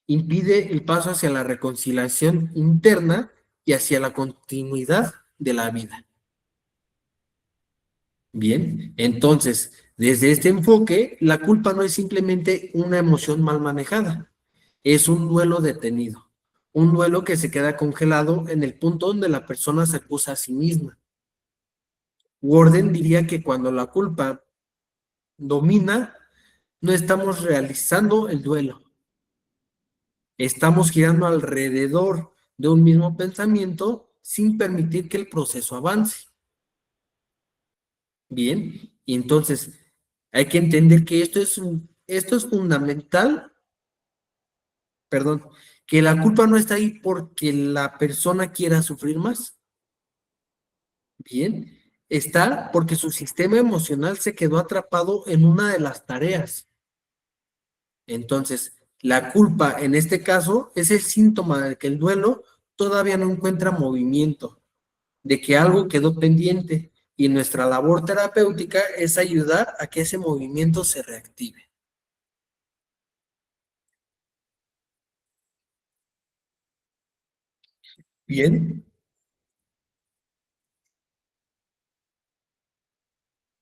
impide el paso hacia la reconciliación interna y hacia la continuidad de la vida. Bien, entonces, desde este enfoque, la culpa no es simplemente una emoción mal manejada, es un duelo detenido, un duelo que se queda congelado en el punto donde la persona se acusa a sí misma. Warden diría que cuando la culpa domina, no estamos realizando el duelo, estamos girando alrededor de un mismo pensamiento sin permitir que el proceso avance. Bien, y entonces hay que entender que esto es fundamental, perdón, que la culpa no está ahí porque la persona quiera sufrir más. Bien, está porque su sistema emocional se quedó atrapado en una de las tareas. Entonces, la culpa en este caso es el síntoma de que el duelo todavía no encuentra movimiento, de que algo quedó pendiente y nuestra labor terapéutica es ayudar a que ese movimiento se reactive. Bien.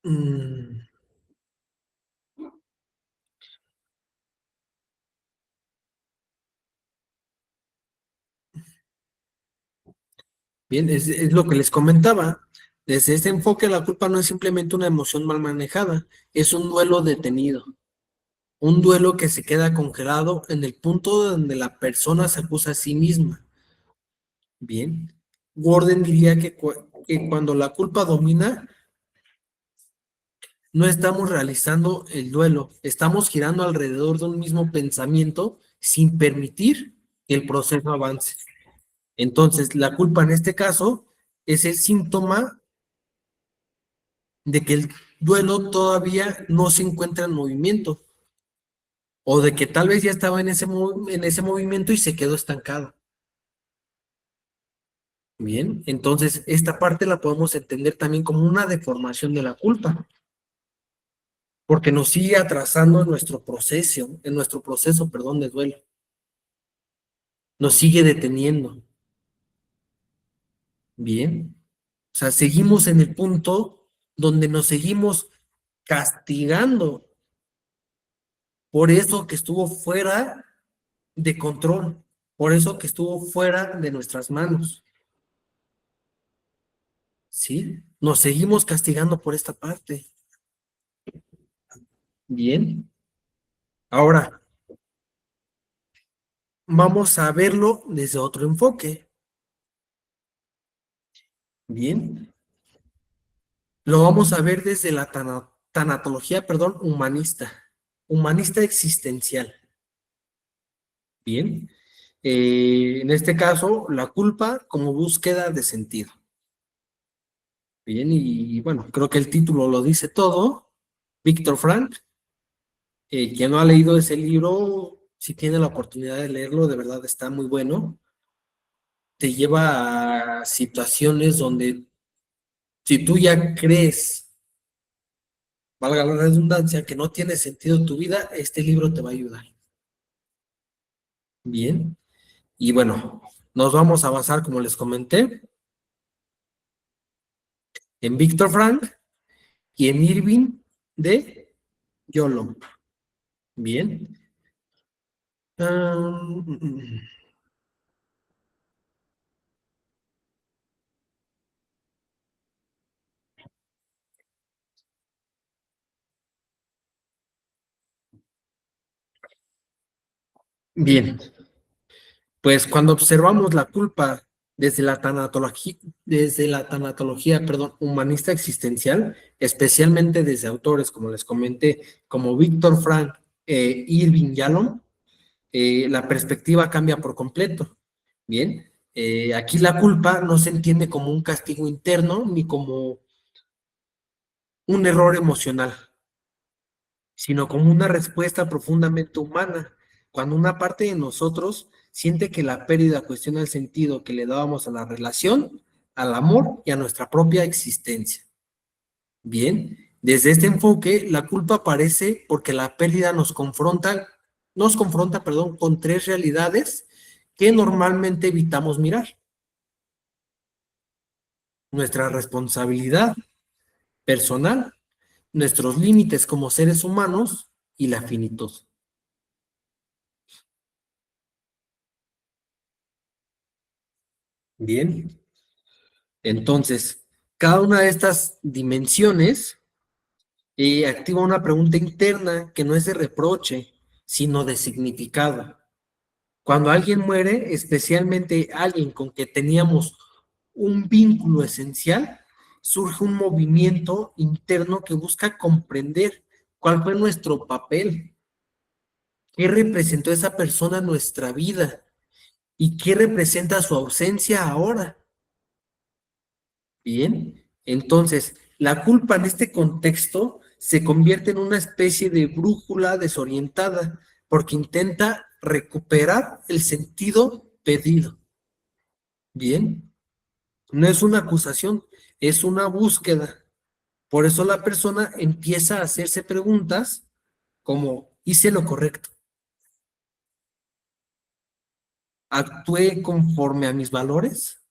Mm, Bien, es lo que les comentaba. Desde este enfoque, la culpa no es simplemente una emoción mal manejada, es un duelo detenido, un duelo que se queda congelado en el punto donde la persona se acusa a sí misma. Bien, Gordon diría que cuando la culpa domina, no estamos realizando el duelo, estamos girando alrededor de un mismo pensamiento sin permitir que el proceso avance. Entonces, la culpa en este caso es el síntoma de que el duelo todavía no se encuentra en movimiento, o de que tal vez ya estaba en ese movimiento y se quedó estancado. Bien, entonces esta parte la podemos entender también como una deformación de la culpa, porque nos sigue atrasando en nuestro proceso, perdón, de duelo. Nos sigue deteniendo. Bien, o sea, seguimos en el punto donde nos seguimos castigando por eso que estuvo fuera de control, por eso que estuvo fuera de nuestras manos. ¿Sí? Nos seguimos castigando por esta parte. Bien. Ahora, vamos a verlo desde otro enfoque. Bien. Lo vamos a ver desde la tanatología, perdón, humanista existencial. Bien. En este caso, la culpa como búsqueda de sentido. Bien, y bueno, creo que el título lo dice todo. Víctor Frank, quien no ha leído ese libro, si tiene la oportunidad de leerlo, de verdad está muy bueno. Te lleva a situaciones donde si tú ya crees, valga la redundancia, que no tiene sentido tu vida, este libro te va a ayudar. Bien, y bueno, nos vamos a basar, como les comenté, en Víctor Frank y en Irving de Yolom. Bien. Bien, pues cuando observamos la culpa desde la tanatología, perdón, humanista existencial, especialmente desde autores, como les comenté, como Víctor Frank e Irving Yalom, la perspectiva cambia por completo. Bien, aquí la culpa no se entiende como un castigo interno ni como un error emocional, sino como una respuesta profundamente humana, cuando una parte de nosotros siente que la pérdida cuestiona el sentido que le dábamos a la relación, al amor y a nuestra propia existencia. Bien, desde este enfoque, la culpa aparece porque la pérdida nos confronta, perdón, con tres realidades que normalmente evitamos mirar. Nuestra responsabilidad personal, nuestros límites como seres humanos y la finitud. Bien, entonces, cada una de estas dimensiones activa una pregunta interna que no es de reproche, sino de significado. Cuando alguien muere, especialmente alguien con que teníamos un vínculo esencial, surge un movimiento interno que busca comprender cuál fue nuestro papel, qué representó esa persona en nuestra vida y qué representa su ausencia ahora. Bien, entonces la culpa en este contexto se convierte en una especie de brújula desorientada porque intenta recuperar el sentido perdido. Bien, no es una acusación, es una búsqueda. Por eso la persona empieza a hacerse preguntas como, ¿hice lo correcto? ¿Actué conforme a mis valores?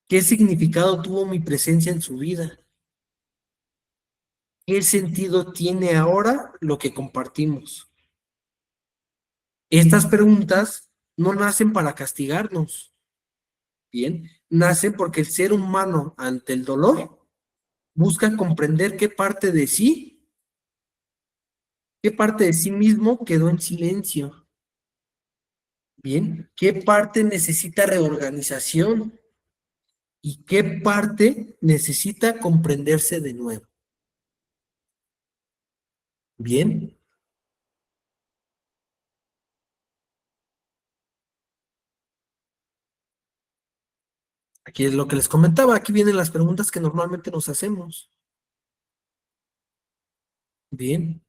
¿Qué significado tuvo mi presencia en su vida? ¿Qué sentido tiene ahora lo que compartimos? Estas preguntas no nacen para castigarnos, ¿bien? Nacen porque el ser humano ante el dolor busca comprender qué parte de sí mismo quedó en silencio, ¿bien? ¿Qué parte necesita reorganización? y qué parte necesita comprenderse de nuevo. Bien. Aquí es lo que les comentaba, aquí vienen las preguntas que normalmente nos hacemos. Bien.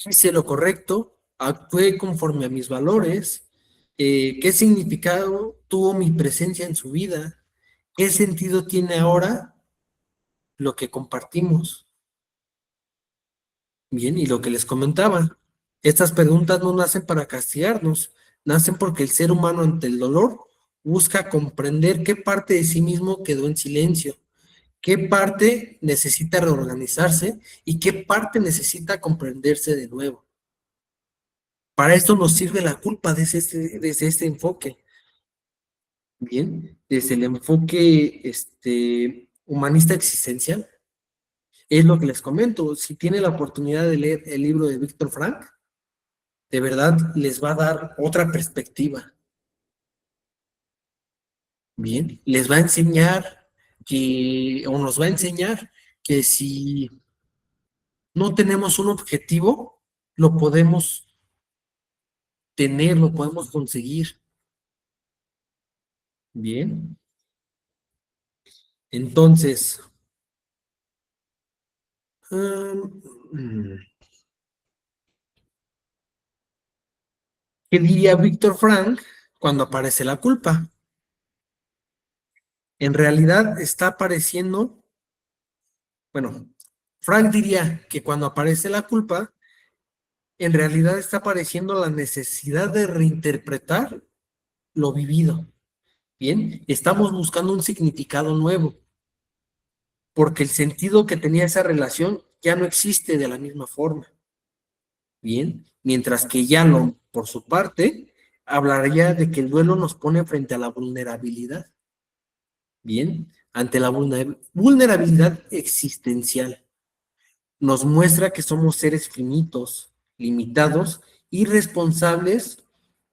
Hice lo correcto, actué conforme a mis valores, qué significado tuvo mi presencia en su vida, qué sentido tiene ahora lo que compartimos. Bien, y lo que les comentaba, estas preguntas no nacen para castigarnos, nacen porque el ser humano ante el dolor busca comprender qué parte de sí mismo quedó en silencio, qué parte necesita reorganizarse y qué parte necesita comprenderse de nuevo. Para esto nos sirve la culpa desde este enfoque. Bien, desde el enfoque humanista existencial. Es lo que les comento. Si tienen la oportunidad de leer el libro de Víctor Frank, de verdad les va a dar otra perspectiva. Bien, les va a enseñar o nos va a enseñar que si no tenemos un objetivo, lo podemos tener, lo podemos conseguir. Bien. Entonces, ¿qué diría Víctor Frank cuando aparece la culpa? En realidad está apareciendo, bueno, Frank diría que cuando aparece la culpa, en realidad está apareciendo la necesidad de reinterpretar lo vivido. Bien, estamos buscando un significado nuevo, porque el sentido que tenía esa relación ya no existe de la misma forma. Bien, mientras que Yalom, por su parte, hablaría de que el duelo nos pone frente a la vulnerabilidad. Bien, ante la vulnerabilidad existencial. Nos muestra que somos seres finitos, limitados y responsables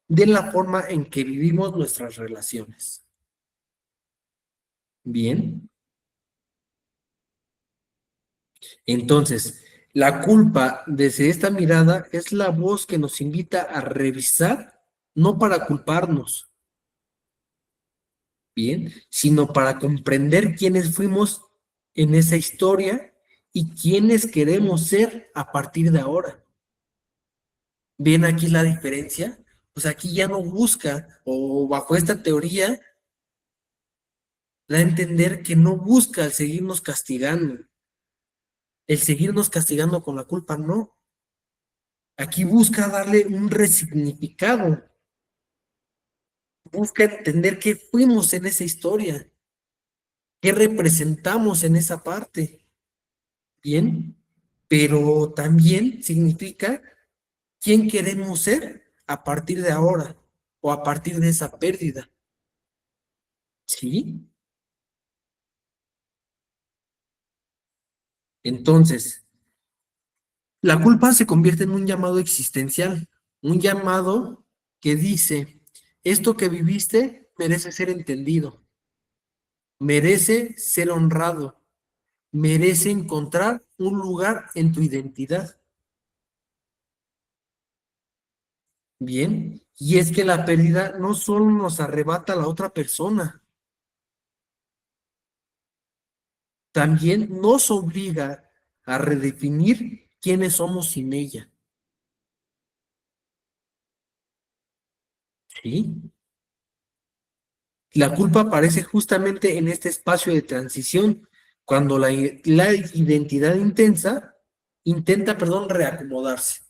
de la forma en que vivimos nuestras relaciones. Bien. Entonces, la culpa desde esta mirada es la voz que nos invita a revisar, no para culparnos, bien, sino para comprender quiénes fuimos en esa historia y quiénes queremos ser a partir de ahora. ¿Ven aquí la diferencia? Pues aquí ya no busca, o bajo esta teoría, da a entender que no busca el seguirnos castigando. El seguirnos castigando con la culpa, no. Aquí busca darle un resignificado. Busca entender qué fuimos en esa historia, qué representamos en esa parte. Bien, pero también significa quién queremos ser a partir de ahora o a partir de esa pérdida. ¿Sí? Entonces, la culpa se convierte en un llamado existencial, un llamado que dice, esto que viviste merece ser entendido, merece ser honrado, merece encontrar un lugar en tu identidad. Bien, y es que la pérdida no solo nos arrebata a la otra persona, también nos obliga a redefinir quiénes somos sin ella. ¿Sí? La culpa aparece justamente en este espacio de transición, cuando la identidad intenta, reacomodarse.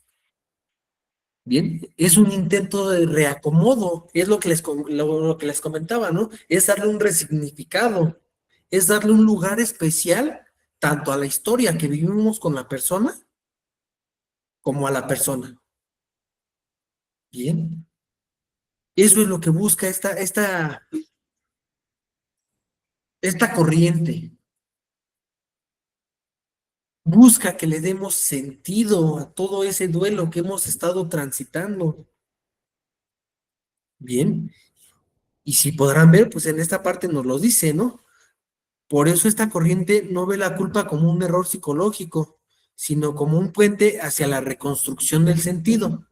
Bien, es un intento de reacomodo, es lo que lo que les comentaba, ¿no? Es darle un resignificado, es darle un lugar especial tanto a la historia que vivimos con la persona como a la persona. Bien, eso es lo que busca esta corriente. Busca que le demos sentido a todo ese duelo que hemos estado transitando. Bien, Y si podrán ver, pues en esta parte nos lo dice, ¿no? Por eso esta corriente no ve la culpa como un error psicológico, sino como un puente hacia la reconstrucción del sentido.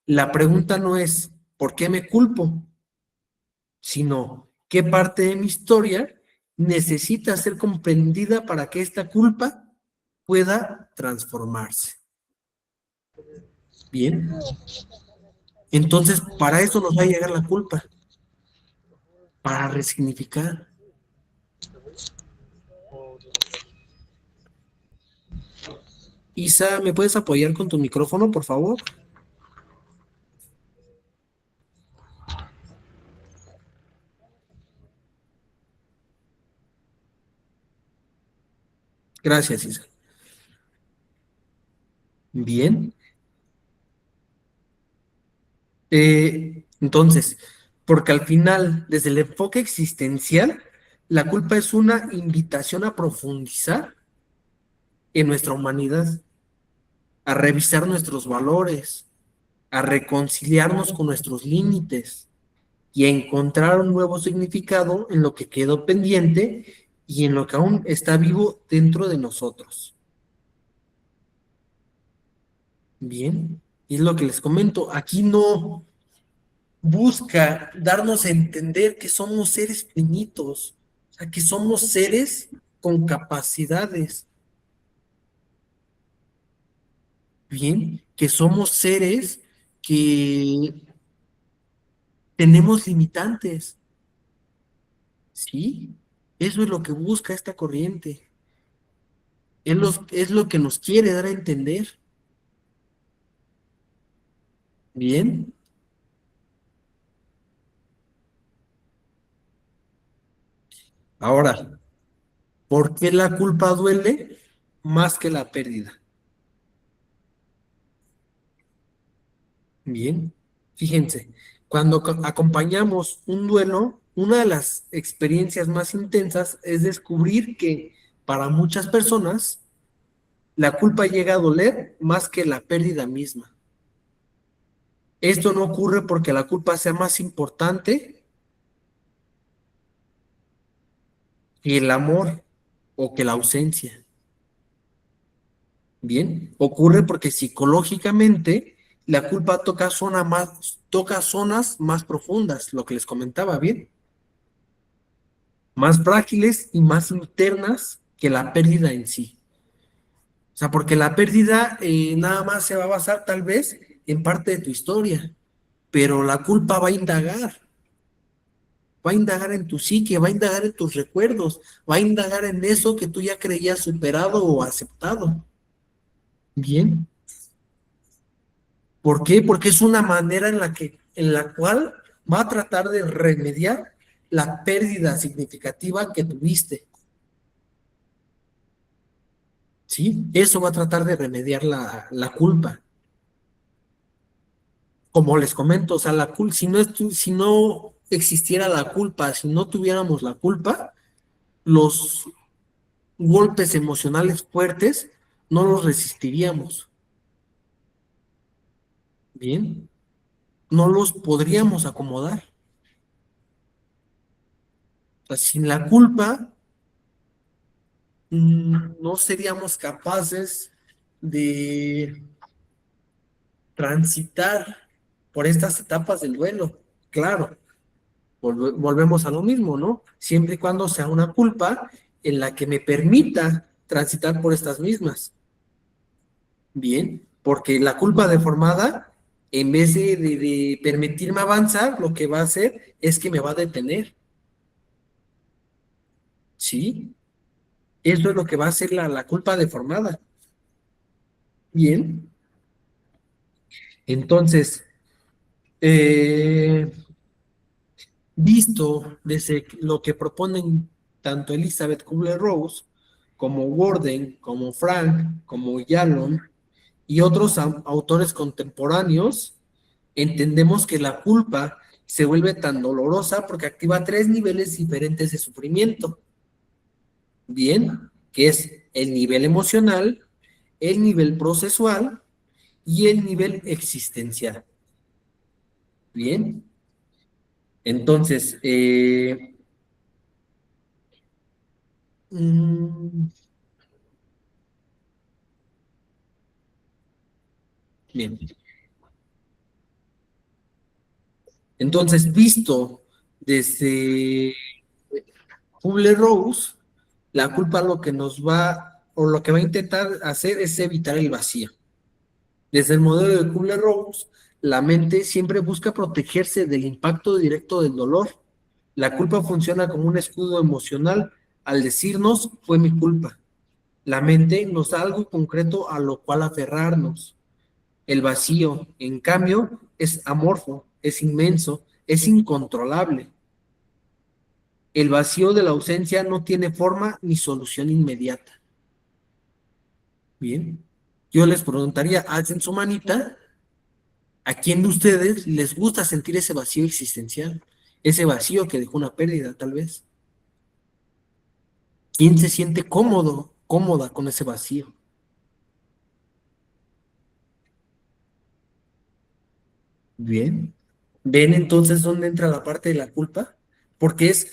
La pregunta no es, ¿por qué me culpo? Sino, ¿qué parte de mi historia necesita ser comprendida para que esta culpa pueda transformarse? Bien. Entonces, para eso nos va a llegar la culpa, para resignificar. Isa, ¿me puedes apoyar con tu micrófono, por favor? Gracias, Isa. Bien. Entonces, porque al final, desde el enfoque existencial, la culpa es una invitación a profundizar en nuestra humanidad, a revisar nuestros valores, a reconciliarnos con nuestros límites y a encontrar un nuevo significado en lo que quedó pendiente y en lo que aún está vivo dentro de nosotros. Bien, y es lo que les comento, aquí no busca darnos a entender que somos seres finitos, o sea, que somos seres con capacidades, bien, que somos seres que tenemos limitantes, ¿sí? Eso es lo que busca esta corriente, es lo que nos quiere dar a entender, bien. Ahora, ¿por qué la culpa duele más que la pérdida? Bien, fíjense, cuando acompañamos un duelo, una de las experiencias más intensas es descubrir que para muchas personas la culpa llega a doler más que la pérdida misma. Esto no ocurre porque la culpa sea más importante que el amor o que la ausencia. Bien, ocurre porque psicológicamente la culpa toca zonas más profundas, lo que les comentaba, bien, más frágiles y más internas que la pérdida en sí. O sea, porque la pérdida nada más se va a basar tal vez en parte de tu historia, pero la culpa va a indagar en tu psique, va a indagar en tus recuerdos, va a indagar en eso que tú ya creías superado o aceptado. Bien. ¿Por qué? Porque es una manera en la cual va a tratar de remediar la pérdida significativa que tuviste. ¿Sí? Eso va a tratar de remediar la culpa. Como les comento, o sea, si no existiera la culpa, si no tuviéramos la culpa, los golpes emocionales fuertes no los resistiríamos. Bien, no los podríamos acomodar. O sea, sin la culpa, no seríamos capaces de transitar por estas etapas del duelo. Claro, volvemos a lo mismo, ¿no? Siempre y cuando sea una culpa en la que me permita transitar por estas mismas. Bien, porque la culpa deformada, en vez de permitirme avanzar, lo que va a hacer es que me va a detener. ¿Sí? Eso es lo que va a hacer la culpa deformada. Bien. Entonces, eh, visto desde lo que proponen tanto Elizabeth Kubler-Ross como Worden, como Frank, como Yalom y otros autores contemporáneos, entendemos que la culpa se vuelve tan dolorosa porque activa 3 niveles diferentes de sufrimiento. Bien, que es el nivel emocional, el nivel procesual y el nivel existencial. Bien, Entonces, mm, bien. Entonces, visto desde Kubler-Ross, la culpa lo que nos va, o lo que va a intentar hacer es evitar el vacío. Desde el modelo de Kubler-Ross, la mente siempre busca protegerse del impacto directo del dolor. La culpa funciona como un escudo emocional al decirnos fue mi culpa. La mente nos da algo concreto a lo cual aferrarnos. El vacío, en cambio, es amorfo, es inmenso, es incontrolable. El vacío de la ausencia no tiene forma ni solución inmediata. Bien, yo les preguntaría, hacen su manita, ¿a quién de ustedes les gusta sentir ese vacío existencial? Ese vacío que dejó una pérdida, tal vez. ¿Quién se siente cómodo, cómoda con ese vacío? Bien. ¿Ven entonces dónde entra la parte de la culpa? Porque es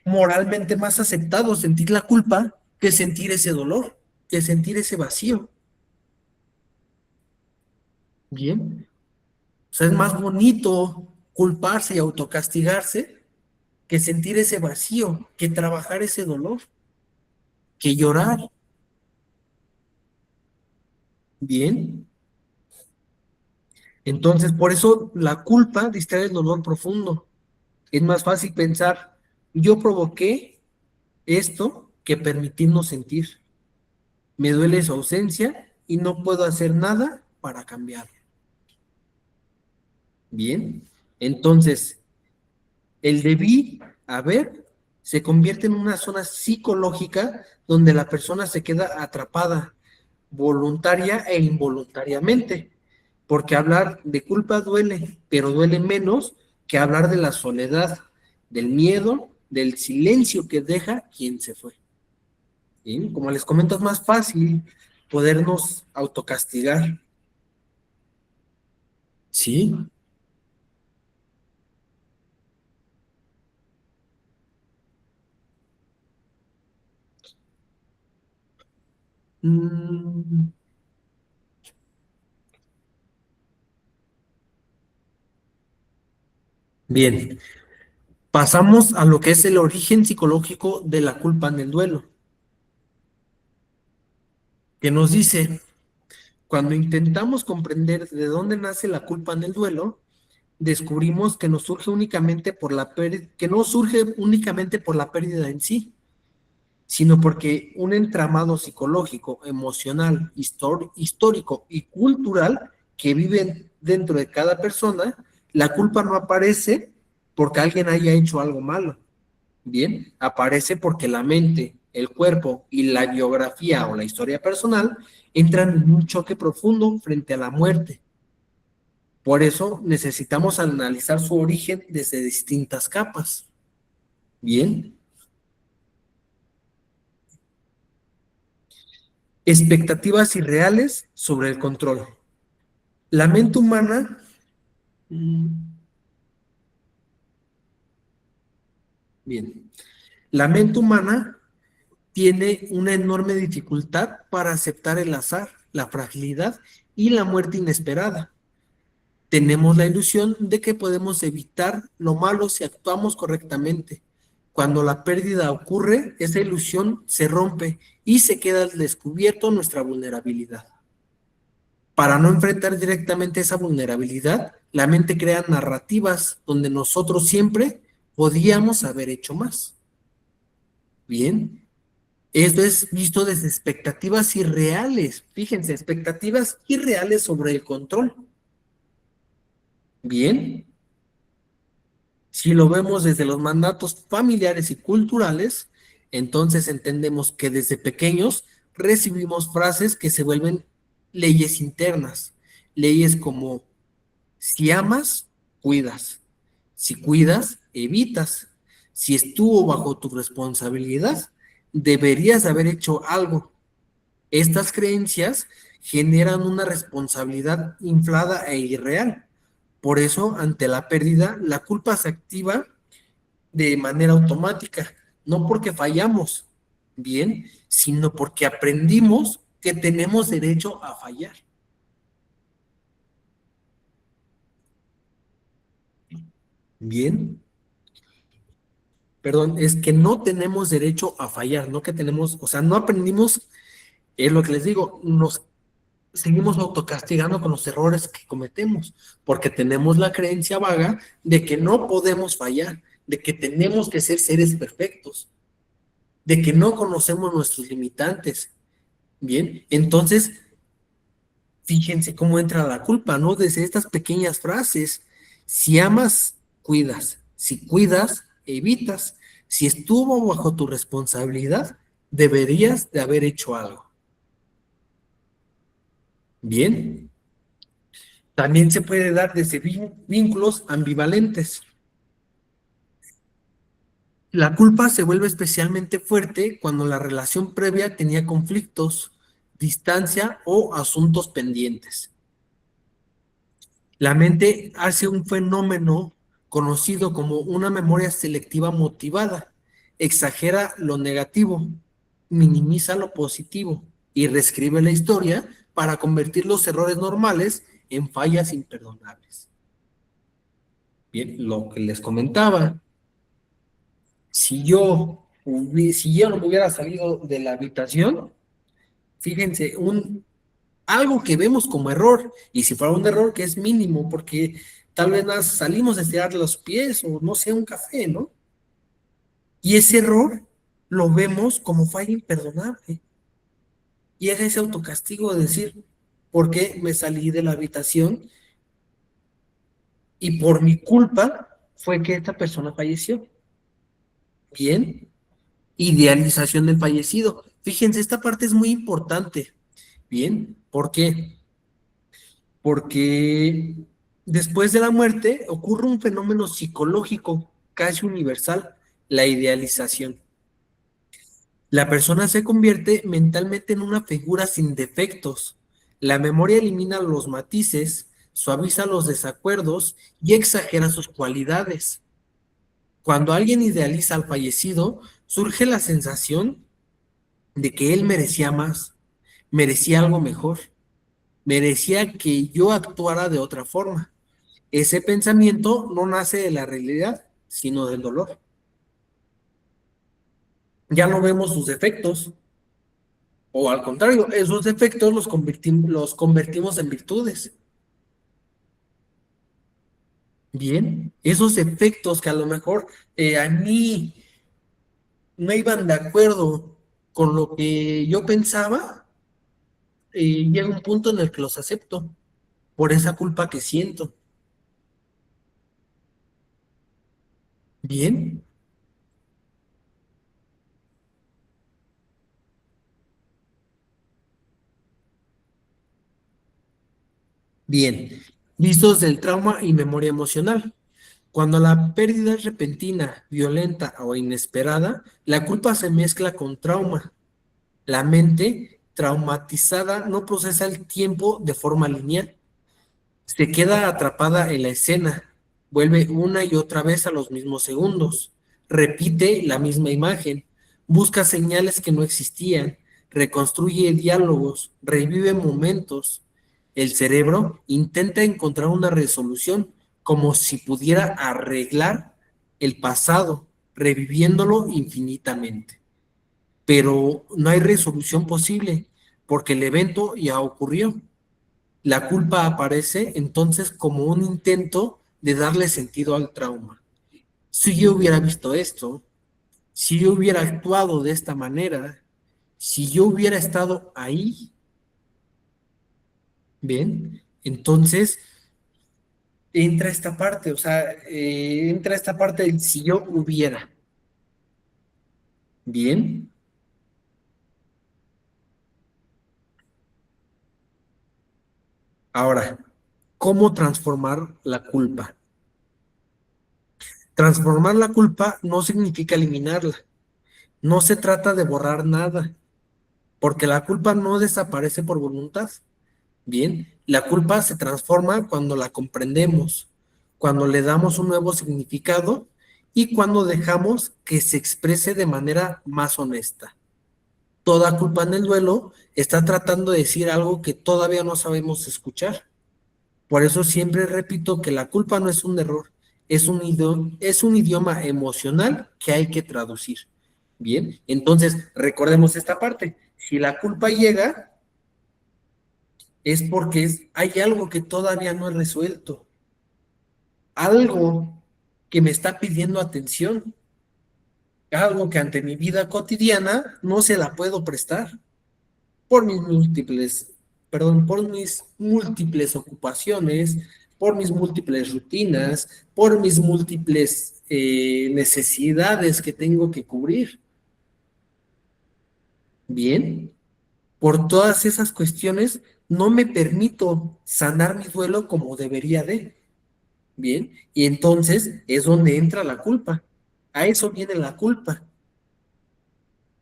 moralmente más aceptado sentir la culpa que sentir ese dolor, que sentir ese vacío. Bien. O sea, es más bonito culparse y autocastigarse que sentir ese vacío, que trabajar ese dolor, que llorar. Bien. Entonces, por eso la culpa distrae el dolor profundo. Es más fácil pensar, yo provoqué esto que permitirnos sentir. Me duele su ausencia y no puedo hacer nada para cambiarlo. Bien. Entonces, el debí haber se convierte en una zona psicológica donde la persona se queda atrapada voluntaria e involuntariamente, porque hablar de culpa duele, pero duele menos que hablar de la soledad, del miedo, del silencio que deja quien se fue. ¿Sí? Como les comento, es más fácil podernos autocastigar. ¿Sí? Mm, bien, pasamos a lo que es el origen psicológico de la culpa en el duelo, que nos dice, cuando intentamos comprender de dónde nace la culpa en el duelo, descubrimos que nos surge únicamente por la que no surge únicamente por la pérdida en sí, sino porque un entramado psicológico, emocional, histórico y cultural que viven dentro de cada persona, la culpa no aparece porque alguien haya hecho algo malo. Bien, aparece porque la mente, el cuerpo y la biografía o la historia personal entran en un choque profundo frente a la muerte. Por eso necesitamos analizar su origen desde distintas capas. Bien. Expectativas irreales sobre el control. La mente humana, bien, la mente humana tiene una enorme dificultad para aceptar el azar, la fragilidad y la muerte inesperada. Tenemos la ilusión de que podemos evitar lo malo si actuamos correctamente. Cuando la pérdida ocurre, esa ilusión se rompe y se queda al descubierto nuestra vulnerabilidad. Para no enfrentar directamente esa vulnerabilidad, la mente crea narrativas donde nosotros siempre podíamos haber hecho más. Bien, esto es visto desde expectativas irreales. Fíjense, expectativas irreales sobre el control. Bien, si lo vemos desde los mandatos familiares y culturales, entonces entendemos que desde pequeños recibimos frases que se vuelven leyes internas. Leyes como si amas, cuidas. Si cuidas, evitas. Si estuvo bajo tu responsabilidad, deberías haber hecho algo. Estas creencias generan una responsabilidad inflada e irreal. Por eso, ante la pérdida, la culpa se activa de manera automática, no porque fallamos, bien, sino porque aprendimos que tenemos derecho a fallar. Bien, perdón, es que no tenemos derecho a fallar, no que tenemos, o sea, no aprendimos, es lo que les digo, nos seguimos autocastigando con los errores que cometemos, porque tenemos la creencia vaga de que no podemos fallar, de que tenemos que ser seres perfectos, de que no conocemos nuestros limitantes. Bien, entonces, fíjense cómo entra la culpa, ¿no? Desde estas pequeñas frases. Si amas, cuidas. Si cuidas, evitas. Si estuvo bajo tu responsabilidad, deberías de haber hecho algo. Bien. También se puede dar desde vínculos ambivalentes. La culpa se vuelve especialmente fuerte cuando la relación previa tenía conflictos, distancia o asuntos pendientes. La mente hace un fenómeno conocido como una memoria selectiva motivada. Exagera lo negativo, minimiza lo positivo y reescribe la historia para convertir los errores normales en fallas imperdonables. Bien, lo que les comentaba, si yo no me hubiera salido de la habitación, fíjense, algo que vemos como error, y si fuera un error que es mínimo, porque tal vez salimos a estirar los pies o no sé, un café, ¿no? Y ese error lo vemos como falla imperdonable. Y es ese autocastigo de decir, ¿por qué me salí de la habitación? Y por mi culpa fue que esta persona falleció. Bien, idealización del fallecido. Fíjense, esta parte es muy importante. Bien, ¿por qué? Porque después de la muerte ocurre un fenómeno psicológico casi universal, la idealización. La persona se convierte mentalmente en una figura sin defectos. La memoria elimina los matices, suaviza los desacuerdos y exagera sus cualidades. Cuando alguien idealiza al fallecido, surge la sensación de que él merecía más, merecía algo mejor, merecía que yo actuara de otra forma. Ese pensamiento no nace de la realidad, sino del dolor. Ya no vemos sus defectos, o al contrario, esos defectos los convertimos en virtudes. Bien, esos defectos que a lo mejor a mí no iban de acuerdo con lo que yo pensaba, llega un punto en el que los acepto por esa culpa que siento. Bien, bien. Listos del trauma y memoria emocional. Cuando la pérdida es repentina, violenta o inesperada, la culpa se mezcla con trauma. La mente traumatizada no procesa el tiempo de forma lineal. Se queda atrapada en la escena, vuelve una y otra vez a los mismos segundos, repite la misma imagen, busca señales que no existían, reconstruye diálogos, revive momentos. El cerebro intenta encontrar una resolución como si pudiera arreglar el pasado, reviviéndolo infinitamente. Pero no hay resolución posible porque el evento ya ocurrió. La culpa aparece entonces como un intento de darle sentido al trauma. Si yo hubiera visto esto, si yo hubiera actuado de esta manera, si yo hubiera estado ahí, bien, entonces entra esta parte, o sea, entra esta parte del si yo hubiera, bien. Ahora, ¿cómo transformar la culpa? Transformar la culpa no significa eliminarla. No se trata de borrar nada, porque la culpa no desaparece por voluntad. Bien, la culpa se transforma cuando la comprendemos, cuando le damos un nuevo significado y cuando dejamos que se exprese de manera más honesta. Toda culpa en el duelo está tratando de decir algo que todavía no sabemos escuchar. Por eso siempre repito que la culpa no es un error, es un idioma emocional que hay que traducir. Bien, entonces recordemos esta parte. Si la culpa llega, es porque hay algo que todavía no he resuelto, algo que me está pidiendo atención, algo que ante mi vida cotidiana no se la puedo prestar por mis múltiples ocupaciones, por mis múltiples rutinas, por mis múltiples necesidades que tengo que cubrir. Bien, por todas esas cuestiones no me permito sanar mi duelo como debería de. Bien, y entonces es donde entra la culpa. A eso viene la culpa.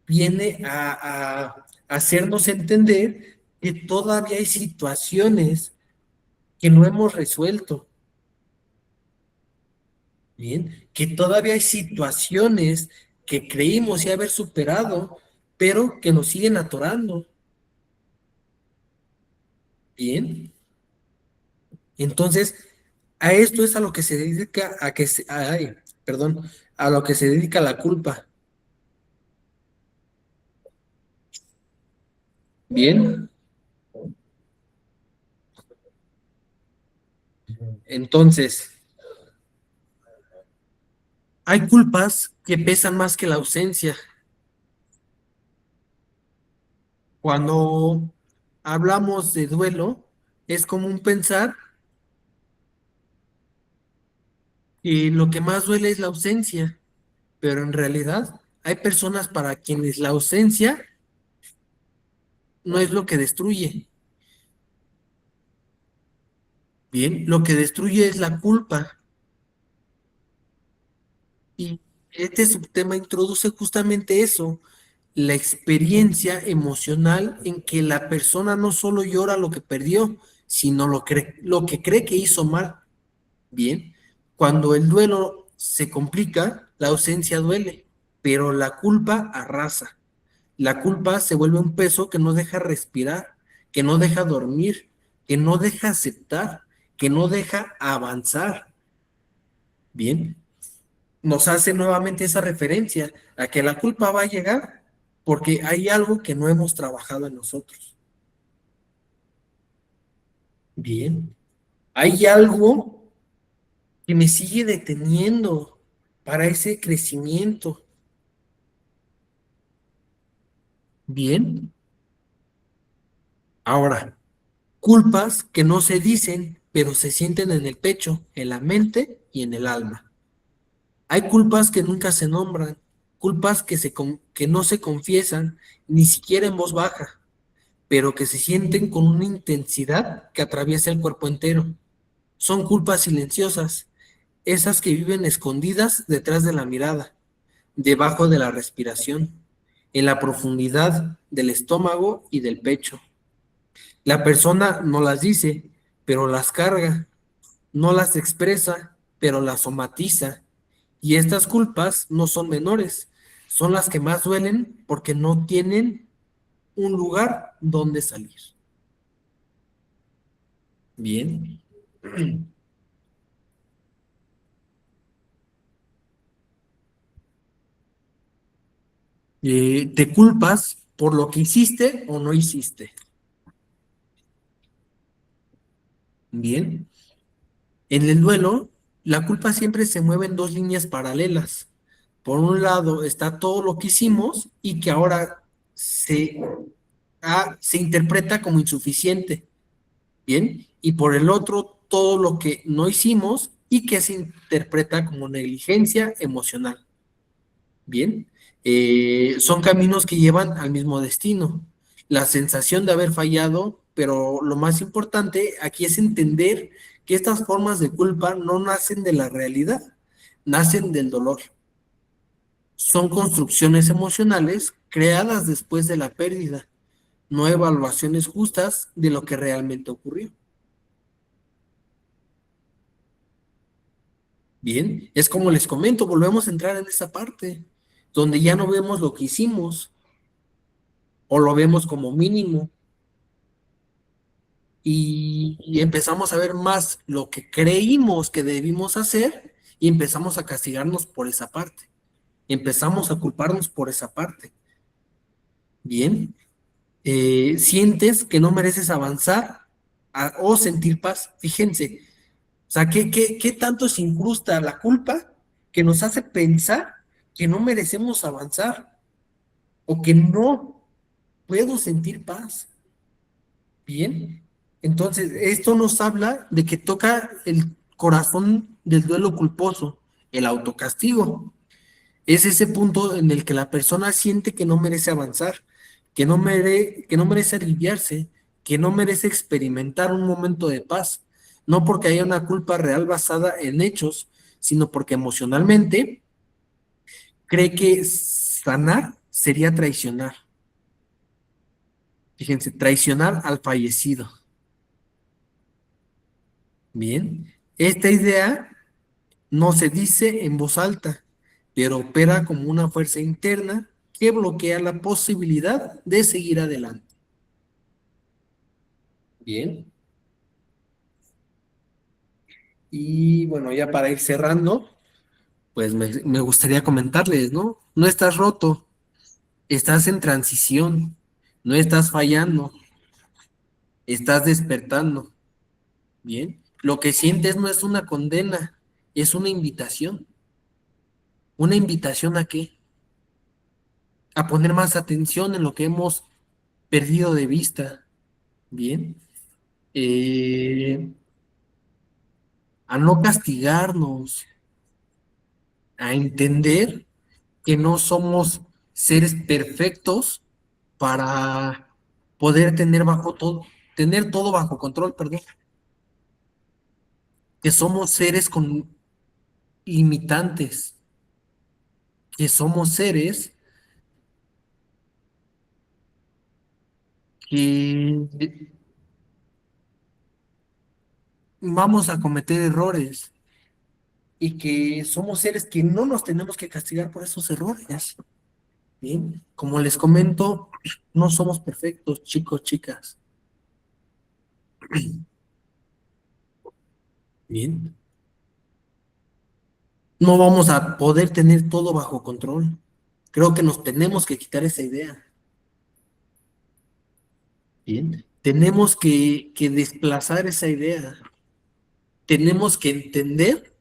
Viene a hacernos entender que todavía hay situaciones que no hemos resuelto. Bien, que todavía hay situaciones que creímos ya haber superado, pero que nos siguen atorando. Bien, entonces a esto es a lo que se dedica a lo que se dedica la culpa. Bien, entonces hay culpas que pesan más que la ausencia. Cuando hablamos de duelo, es común pensar que lo que más duele es la ausencia, pero en realidad hay personas para quienes la ausencia no es lo que destruye. Bien, lo que destruye es la culpa. Y este subtema introduce justamente eso, la experiencia emocional en que la persona no solo llora lo que perdió, sino lo que cree que hizo mal. Bien, cuando el duelo se complica, la ausencia duele, pero la culpa arrasa. La culpa se vuelve un peso que no deja respirar, que no deja dormir, que no deja aceptar, que no deja avanzar. Bien, nos hace nuevamente esa referencia a que la culpa va a llegar porque hay algo que no hemos trabajado en nosotros. Bien, hay algo que me sigue deteniendo para ese crecimiento. Bien, ahora, culpas que no se dicen, pero se sienten en el pecho, en la mente y en el alma. Hay culpas que nunca se nombran, culpas que no se confiesan, ni siquiera en voz baja, pero que se sienten con una intensidad que atraviesa el cuerpo entero. Son culpas silenciosas, esas que viven escondidas detrás de la mirada, debajo de la respiración, en la profundidad del estómago y del pecho. La persona no las dice, pero las carga, no las expresa, pero las somatiza. Y estas culpas no son menores, son las que más duelen porque no tienen un lugar donde salir. Bien. Te culpas por lo que hiciste o no hiciste. Bien. En el duelo, la culpa siempre se mueve en dos líneas paralelas. Por un lado está todo lo que hicimos y que ahora se interpreta como insuficiente. Bien. Y por el otro, todo lo que no hicimos y que se interpreta como negligencia emocional. Bien. Son caminos que llevan al mismo destino. La sensación de haber fallado, pero lo más importante aquí es entender que estas formas de culpa no nacen de la realidad, nacen del dolor. Son construcciones emocionales creadas después de la pérdida, no evaluaciones justas de lo que realmente ocurrió. Bien, es como les comento, volvemos a entrar en esa parte, donde ya no vemos lo que hicimos, o lo vemos como mínimo, y empezamos a ver más lo que creímos que debimos hacer, y empezamos a castigarnos por esa parte, empezamos a culparnos por esa parte. Bien, sientes que no mereces avanzar o sentir paz. Fíjense, o sea, ¿qué tanto se incrusta la culpa que nos hace pensar que no merecemos avanzar o que no puedo sentir paz? Bien, entonces esto nos habla de que toca el corazón del duelo culposo, el autocastigo. Es ese punto en el que la persona siente que no merece avanzar, que no merece aliviarse, que no merece experimentar un momento de paz, no porque haya una culpa real basada en hechos, sino porque emocionalmente cree que sanar sería traicionar. Fíjense, traicionar al fallecido. Bien, esta idea no se dice en voz alta, pero opera como una fuerza interna que bloquea la posibilidad de seguir adelante. Bien. Y bueno, ya para ir cerrando, pues me gustaría comentarles, ¿no? No estás roto, estás en transición, no estás fallando, estás despertando. Bien. Lo que sientes no es una condena, es una invitación. ¿Una invitación a qué? A poner más atención en lo que hemos perdido de vista. Bien. Eh, a no castigarnos, a entender que no somos seres perfectos para poder tener todo bajo control, perdón, que somos seres con limitantes, que somos seres que vamos a cometer errores y que somos seres que no nos tenemos que castigar por esos errores. Bien, como les comento, no somos perfectos, chicos, chicas. Bien, no vamos a poder tener todo bajo control. Creo que nos tenemos que quitar esa idea. Bien, tenemos que desplazar esa idea. Tenemos que entender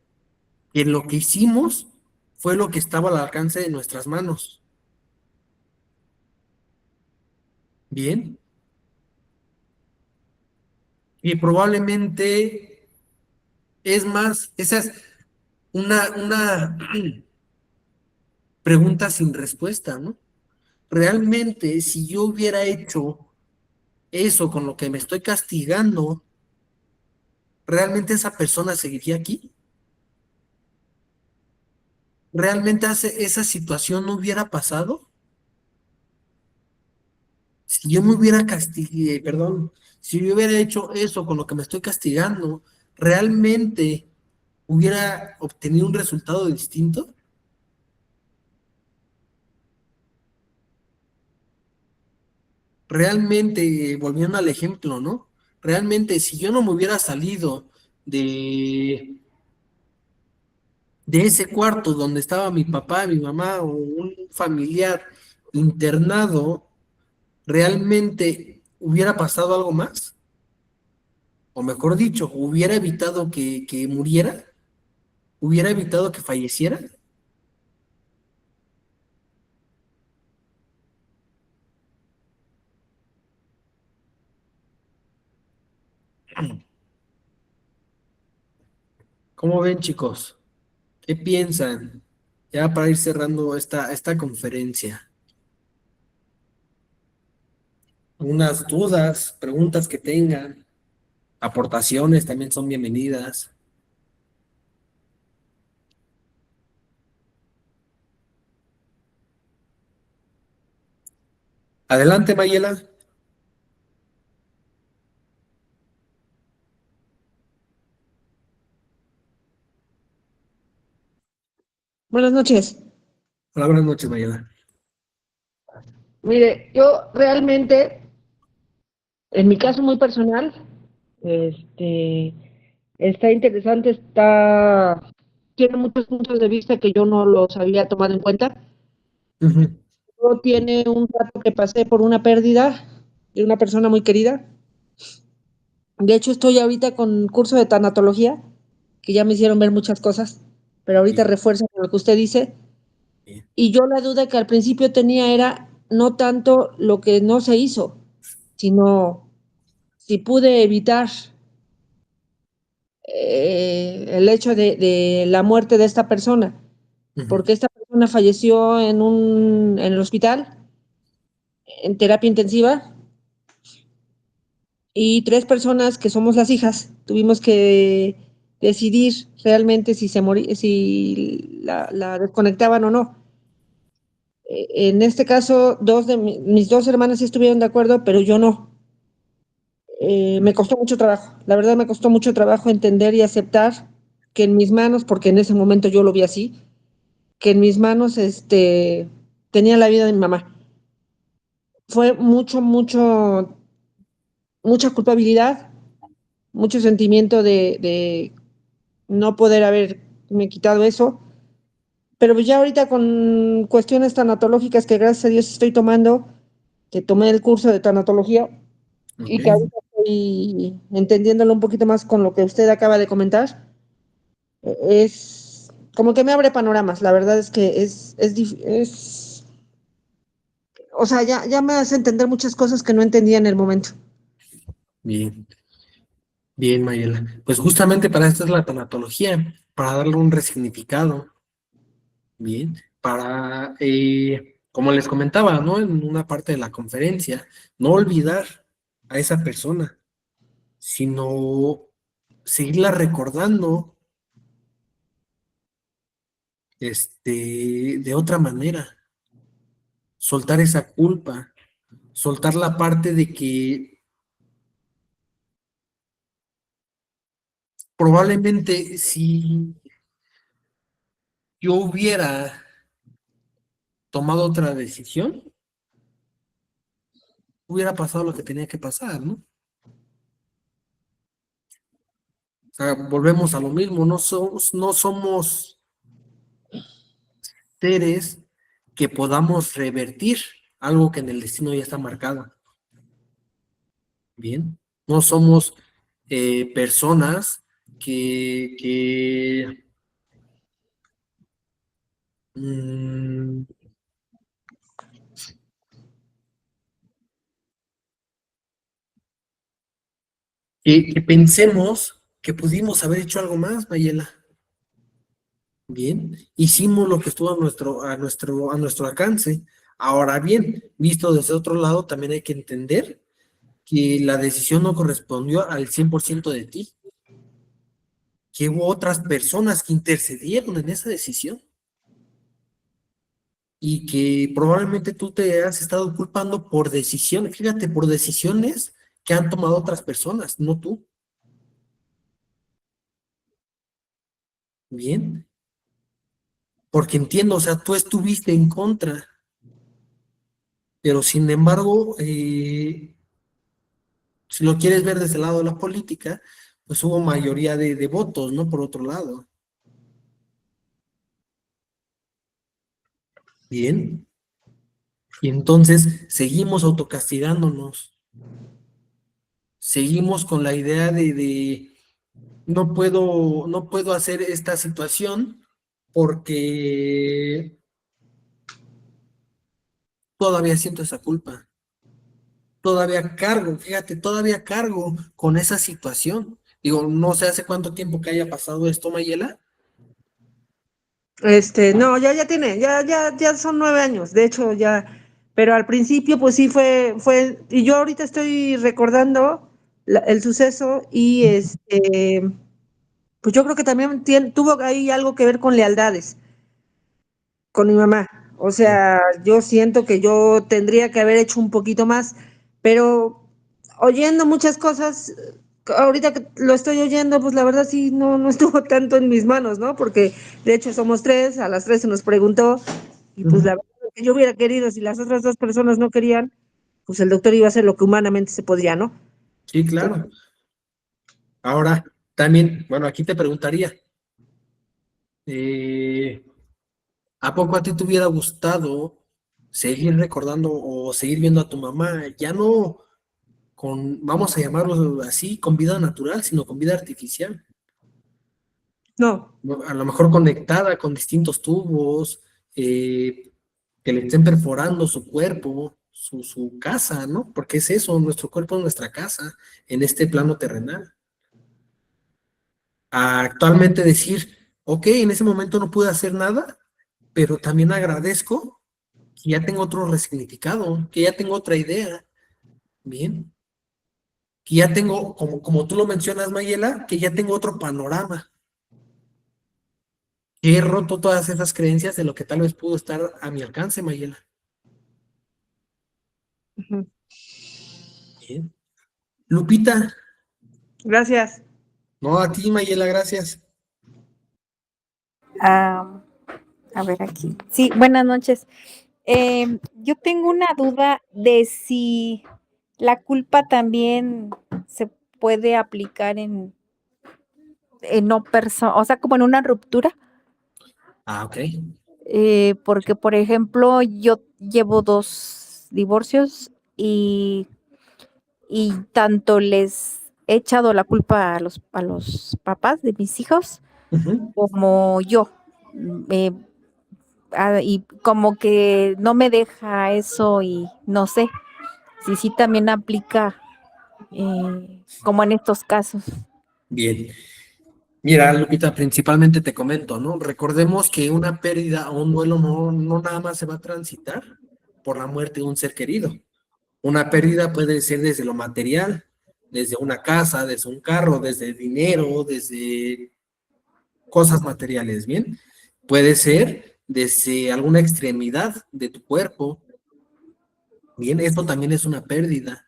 que lo que hicimos fue lo que estaba al alcance de nuestras manos. Bien, y probablemente es más, esa es una pregunta sin respuesta, ¿no? Realmente, si yo hubiera hecho eso con lo que me estoy castigando, ¿realmente esa persona seguiría aquí? ¿Realmente esa situación no hubiera pasado? Si yo me hubiera castigado, perdón, si yo hubiera hecho eso con lo que me estoy castigando, ¿realmente hubiera obtenido un resultado distinto? Realmente, volviendo al ejemplo, ¿no? Realmente, si yo no me hubiera salido de, de ese cuarto donde estaba mi papá, mi mamá o un familiar internado, ¿realmente hubiera pasado algo más? O mejor dicho, ¿hubiera evitado que muriera? ¿Hubiera evitado que falleciera? ¿Cómo ven, chicos? ¿Qué piensan? Ya para ir cerrando esta conferencia. Unas dudas, preguntas que tengan, aportaciones también son bienvenidas. Adelante, Mayela. Buenas noches. Hola, buenas noches, Mayela. Mire, yo realmente, en mi caso muy personal, este, está interesante, tiene muchos puntos de vista que yo no los había tomado en cuenta. Ujú. Yo tiene un rato que pasé por una pérdida de una persona muy querida. De hecho, estoy ahorita con curso de tanatología, que ya me hicieron ver muchas cosas, pero ahorita Bien, refuerzo con lo que usted dice. bien. Y yo la duda que al principio tenía era no tanto lo que no se hizo, sino si pude evitar el hecho de la muerte de esta persona, Ujú. porque esta persona falleció en el hospital, en terapia intensiva, y tres personas que somos las hijas tuvimos que decidir realmente si la desconectaban o no. En este caso, mis dos hermanas sí estuvieron de acuerdo, pero yo no. Me costó mucho trabajo, la verdad me costó mucho trabajo entender y aceptar que en mis manos, porque en ese momento yo lo vi así, que en mis manos tenía la vida de mi mamá. Fue mucha culpabilidad, mucho sentimiento de no poder haberme quitado eso, pero pues ya ahorita con cuestiones tanatológicas que gracias a Dios estoy tomando, que tomé el curso de tanatología Ok, y que ahorita estoy entendiéndolo un poquito más con lo que usted acaba de comentar, es como que me abre panoramas, la verdad es que o sea, ya me hace entender muchas cosas que no entendía en el momento. bien, bien, Mayela. Pues justamente para esto es la tanatología, para darle un resignificado, bien, para, como les comentaba, ¿no? En una parte de la conferencia, no olvidar a esa persona, sino seguirla recordando, de otra manera, soltar esa culpa, soltar la parte de que probablemente si yo hubiera tomado otra decisión, hubiera pasado lo que tenía que pasar, ¿no? O sea, volvemos a lo mismo, no somos seres que podamos revertir algo que en el destino ya está marcado, ¿bien? No somos personas mm, que pensemos que pudimos haber hecho algo más, Mayela. Bien, hicimos lo que estuvo a nuestro alcance. Ahora bien, visto desde otro lado, también hay que entender que la decisión no correspondió al 100% de ti, que hubo otras personas que intercedieron en esa decisión y que probablemente tú te has estado culpando por decisiones, fíjate, por decisiones que han tomado otras personas, no tú. Bien, porque entiendo, o sea, tú estuviste en contra, pero sin embargo, si lo quieres ver desde el lado de la política, pues hubo mayoría de votos, ¿no? Por otro lado. Bien. Y entonces seguimos autocastigándonos. Seguimos con la idea de no puedo hacer esta situación porque todavía siento esa culpa. Todavía cargo, fíjate, todavía cargo con esa situación. Digo, no sé hace cuánto tiempo que haya pasado esto, Mayela. No, ya son 9 años, de hecho ya, pero al principio pues sí y yo ahorita estoy recordando el suceso y pues yo creo que también tuvo ahí algo que ver con lealdades, con mi mamá. O Sí. sea, yo siento que yo tendría que haber hecho un poquito más, pero oyendo muchas cosas, ahorita que lo estoy oyendo, pues la verdad sí, no estuvo tanto en mis manos, ¿no? Porque de hecho somos tres, a las tres se nos preguntó, y pues la verdad es que yo hubiera querido, si las otras dos personas no querían, pues el doctor iba a hacer lo que humanamente se podía, ¿no? Sí, claro. Ahora, también, bueno, aquí te preguntaría, eh, ¿a poco a ti te hubiera gustado seguir recordando o seguir viendo a tu mamá, ya no con, vamos a llamarlo así, con vida natural, sino con vida artificial? No, A lo mejor conectada con distintos tubos, que le estén perforando su cuerpo, su casa, ¿no? Porque es eso, nuestro cuerpo es nuestra casa en este plano terrenal. A actualmente decir, ok, en ese momento no pude hacer nada, pero también agradezco que ya tengo otro resignificado, que ya tengo otra idea, bien, que ya tengo, como tú lo mencionas, Mayela, que ya tengo otro panorama, que he roto todas esas creencias de lo que tal vez pudo estar a mi alcance, Mayela. ujú. Bien. Lupita, Gracias. no a ti, Mayela, gracias. Ah, a ver aquí. Sí, buenas noches. Yo tengo una duda de si la culpa también se puede aplicar en no persona, o sea, como en una ruptura, Ah, ok. porque, por ejemplo, yo llevo 2 divorcios y tanto les he echado la culpa a los papás de mis hijos Ujú. como yo. Eh, y como que no me deja eso y no sé si sí también aplica como en estos casos. Bien. Mira, Lupita, principalmente te comento, ¿no? Recordemos que una pérdida o un duelo no nada más se va a transitar por la muerte de un ser querido. Una pérdida puede ser desde lo material, desde una casa, desde un carro, desde dinero, desde cosas materiales, ¿bien? Puede ser desde alguna extremidad de tu cuerpo, ¿bien? Esto también es una pérdida.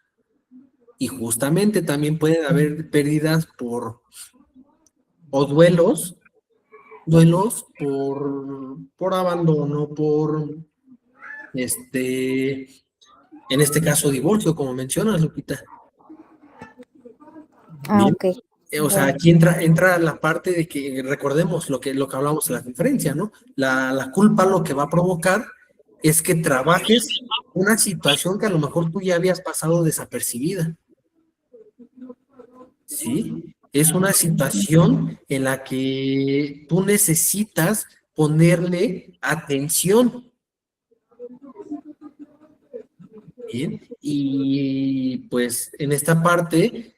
Y justamente también pueden haber pérdidas o duelos por abandono, este, en este caso, divorcio, como mencionas, Lupita. Ah, Bien. ok. O sea, Bueno, aquí entra la parte de que recordemos lo que hablamos en la conferencia, ¿no? La culpa lo que va a provocar es que trabajes una situación que a lo mejor tú ya habías pasado desapercibida, ¿sí? Es una situación en la que tú necesitas ponerle atención, ¿bien? Y pues en esta parte,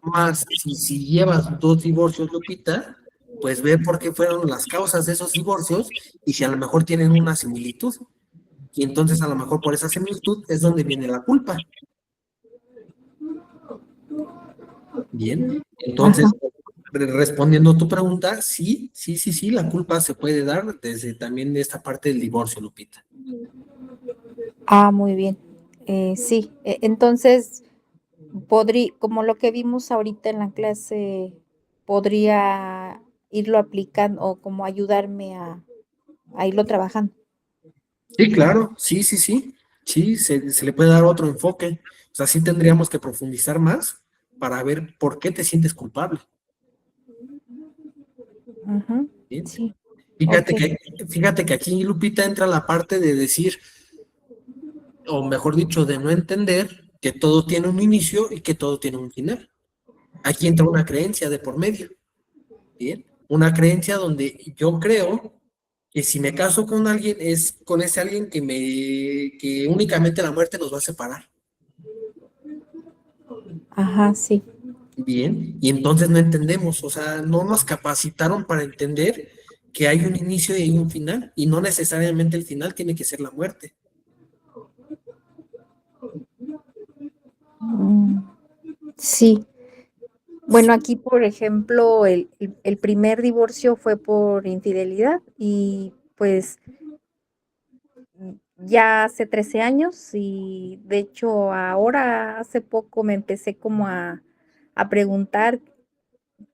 más si llevas 2 divorcios, Lupita, pues ver por qué fueron las causas de esos divorcios y si a lo mejor tienen una similitud. Y entonces a lo mejor por esa similitud es donde viene la culpa. Bien, ajá. entonces respondiendo a tu pregunta, sí, la culpa se puede dar desde también esta parte del divorcio, Lupita. Ah, muy bien. Sí, entonces podría, como lo que vimos ahorita en la clase, podría irlo aplicando o como ayudarme a irlo trabajando. Sí, claro, sí, se le puede dar otro enfoque. O sea, sí tendríamos que profundizar más para ver por qué te sientes culpable. Ujú, ¿Bien? sí, ok. Fíjate que, fíjate que aquí, Lupita, entra la parte de decir, o mejor dicho, de no entender que todo tiene un inicio y que todo tiene un final. Aquí entra una creencia de por medio, ¿bien? Una creencia donde yo creo que si me caso con alguien es con ese alguien que únicamente la muerte nos va a separar. Ajá, sí. Bien, y entonces no entendemos, o sea, no nos capacitaron para entender que hay un inicio y hay un final, y no necesariamente el final tiene que ser la muerte. Mm, sí. Bueno, aquí, por ejemplo, el primer divorcio fue por infidelidad y pues ya hace 13 años y de hecho ahora hace poco me empecé como a a preguntar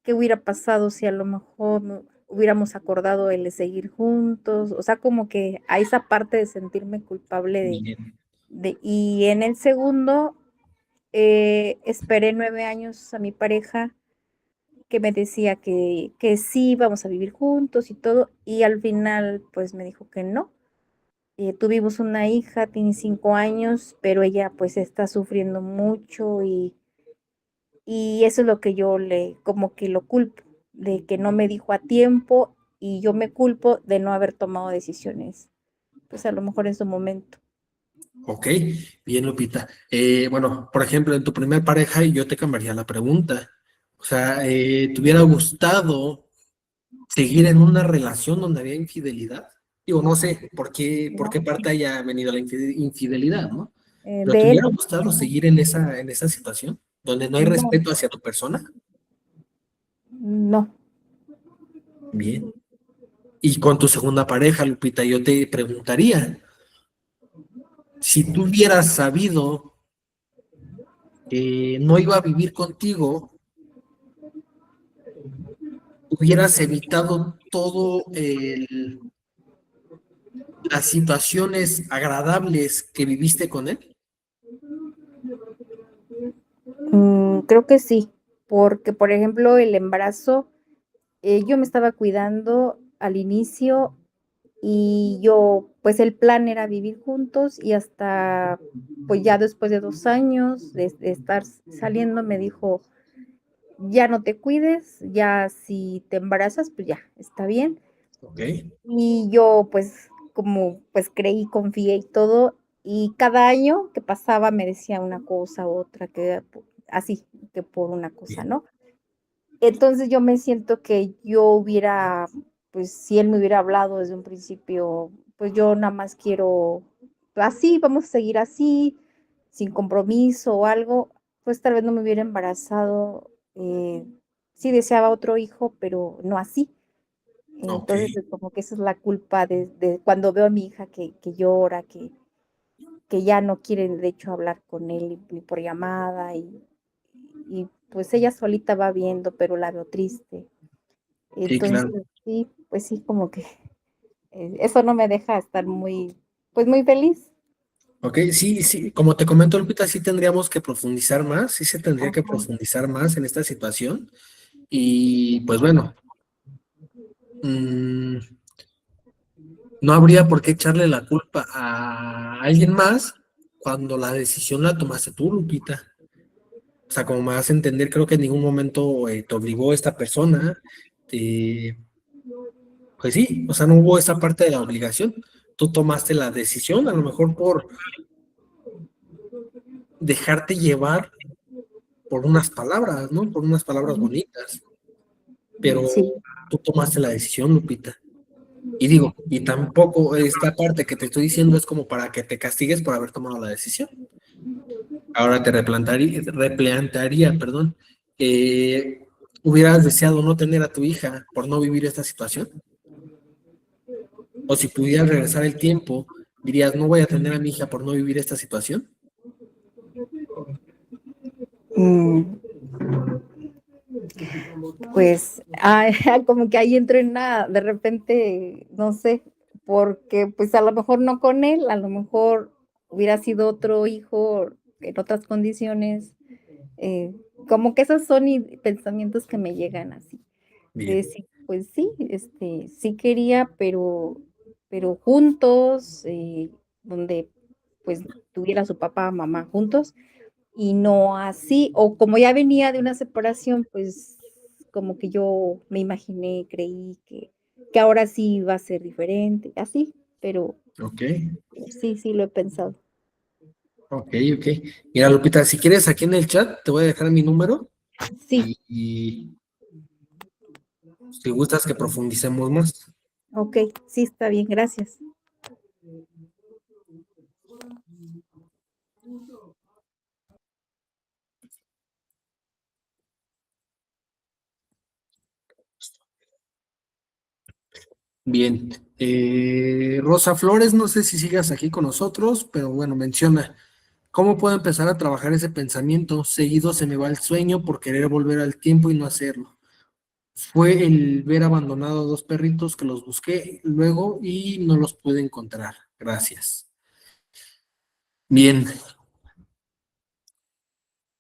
qué hubiera pasado si a lo mejor hubiéramos acordado el de seguir juntos, o sea, como que a esa parte de sentirme culpable Bien. y en el segundo, esperé 9 años a mi pareja que me decía que sí, vamos a vivir juntos y todo, y al final pues me dijo que no. Tuvimos una hija, tiene 5 años, pero ella pues está sufriendo mucho y eso es lo que yo como que lo culpo, de que no me dijo a tiempo y yo me culpo de no haber tomado decisiones, pues a lo mejor en su momento. Ok, bien, Lupita. Bueno, por ejemplo, en tu primer pareja, yo te cambiaría la pregunta. O sea, ¿te hubiera gustado seguir en una relación donde había infidelidad? Digo, no sé por qué No, parte haya venido la infidelidad, ¿no? ¿Pero te de él, hubiera gustado seguir en esa situación donde no hay no, respeto hacia tu persona? no. Bien. Y con tu segunda pareja, Lupita, yo te preguntaría, si tú hubieras sabido que no iba a vivir contigo, hubieras evitado todo las situaciones agradables que viviste con él. Creo que sí, porque por ejemplo el embarazo, yo me estaba cuidando al inicio y yo, pues el plan era vivir juntos y hasta, pues ya después de 2 años de estar saliendo, me dijo, ya no te cuides, ya si te embarazas, pues ya, está bien. Ok, Y yo, pues, como, pues creí, confié y todo, y cada año que pasaba me decía una cosa, otra, que así, que por una cosa, bien, ¿no? Entonces yo me siento que yo hubiera, pues si él me hubiera hablado desde un principio, pues yo nada más quiero así, vamos a seguir así, sin compromiso o algo, pues tal vez no me hubiera embarazado. Sí deseaba otro hijo, pero no así. ok, Entonces, como que esa es la culpa de cuando veo a mi hija que llora, que ya no quiere de hecho hablar con él ni por llamada y pues ella solita va viendo, pero la veo triste. sí, claro. Entonces, sí, pues sí, como que eso no me deja estar muy, pues muy feliz. Ok, sí, sí, como te comento, Lupita, sí tendríamos que profundizar más, sí se tendría que Ajá. profundizar más en esta situación. Y pues bueno, mm, no habría por qué echarle la culpa a alguien más cuando la decisión la tomaste tú, Lupita. O sea, como me vas a entender, creo que en ningún momento te obligó esta persona. te- pues sí, o sea, no hubo esa parte de la obligación. Tú tomaste la decisión, a lo mejor por dejarte llevar por unas palabras, ¿no? Por unas palabras bonitas, pero Sí, tú tomaste la decisión, Lupita. Y digo, y tampoco esta parte que te estoy diciendo es como para que te castigues por haber tomado la decisión. Ahora te replantearía, perdón, ¿hubieras deseado no tener a tu hija por no vivir esta situación? O si pudieras regresar el tiempo, dirías, no voy a tener a mi hija por no vivir esta situación. mm, pues como que ahí entro en nada, de repente, no sé, porque pues a lo mejor no con él, a lo mejor hubiera sido otro hijo en otras condiciones, como que esos son pensamientos que me llegan así. De Bien, decir, pues sí, sí quería, pero juntos, donde pues tuviera su papá, mamá juntos, y no así, o como ya venía de una separación, pues como que yo me imaginé, creí que ahora sí iba a ser diferente, así, pero ok, sí, sí lo he pensado. ok. Mira, Lupita, si quieres aquí en el chat, te voy a dejar mi número Sí, y si gustas que profundicemos más. ok, sí, está bien, gracias. Bien, Rosa Flores, no sé si sigas aquí con nosotros, pero bueno, menciona. ¿Cómo puedo empezar a trabajar ese pensamiento? Seguido se me va el sueño por querer volver al tiempo y no hacerlo. Fue el ver abandonado a 2 perritos que los busqué luego y no los pude encontrar. Gracias. Bien,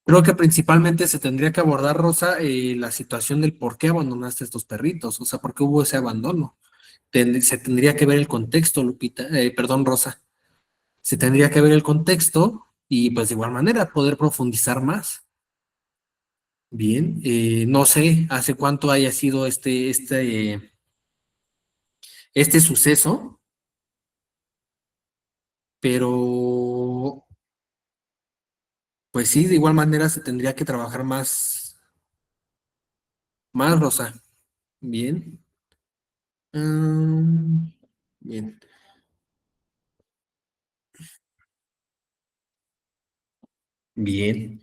creo que principalmente se tendría que abordar, Rosa, la situación del por qué abandonaste a estos perritos, o sea, por qué hubo ese abandono. Se tendría que ver el contexto, Lupita, perdón, Rosa. Se tendría que ver el contexto y pues de igual manera poder profundizar más. Bien, no sé hace cuánto haya sido este suceso, pero pues sí, de igual manera se tendría que trabajar más, Rosa. Bien. Mm, bien, bien,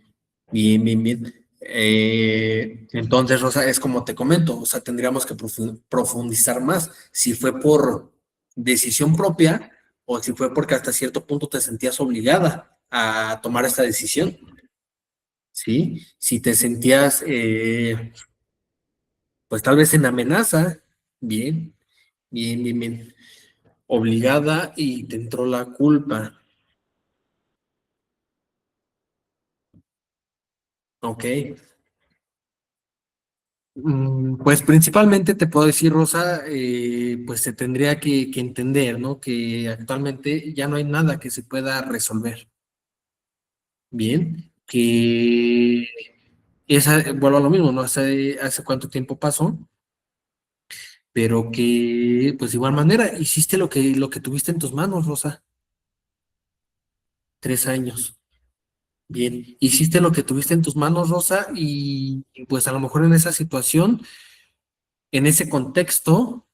bien. Entonces, Rosa, es como te comento, o sea, tendríamos que profundizar más si fue por decisión propia o si fue porque hasta cierto punto te sentías obligada a tomar esta decisión, ¿sí? Si te sentías, pues tal vez en amenaza, bien, bien, obligada y te entró la culpa, ok. Pues principalmente te puedo decir, Rosa, pues se tendría que entender, ¿no? Que actualmente ya no hay nada que se pueda resolver. Bien, que vuelvo a lo mismo, no sé hace cuánto tiempo pasó, pero que pues de igual manera hiciste lo que tuviste en tus manos, Rosa. 3 años. Bien, hiciste lo que tuviste en tus manos, Rosa, y pues a lo mejor en esa situación, en ese contexto,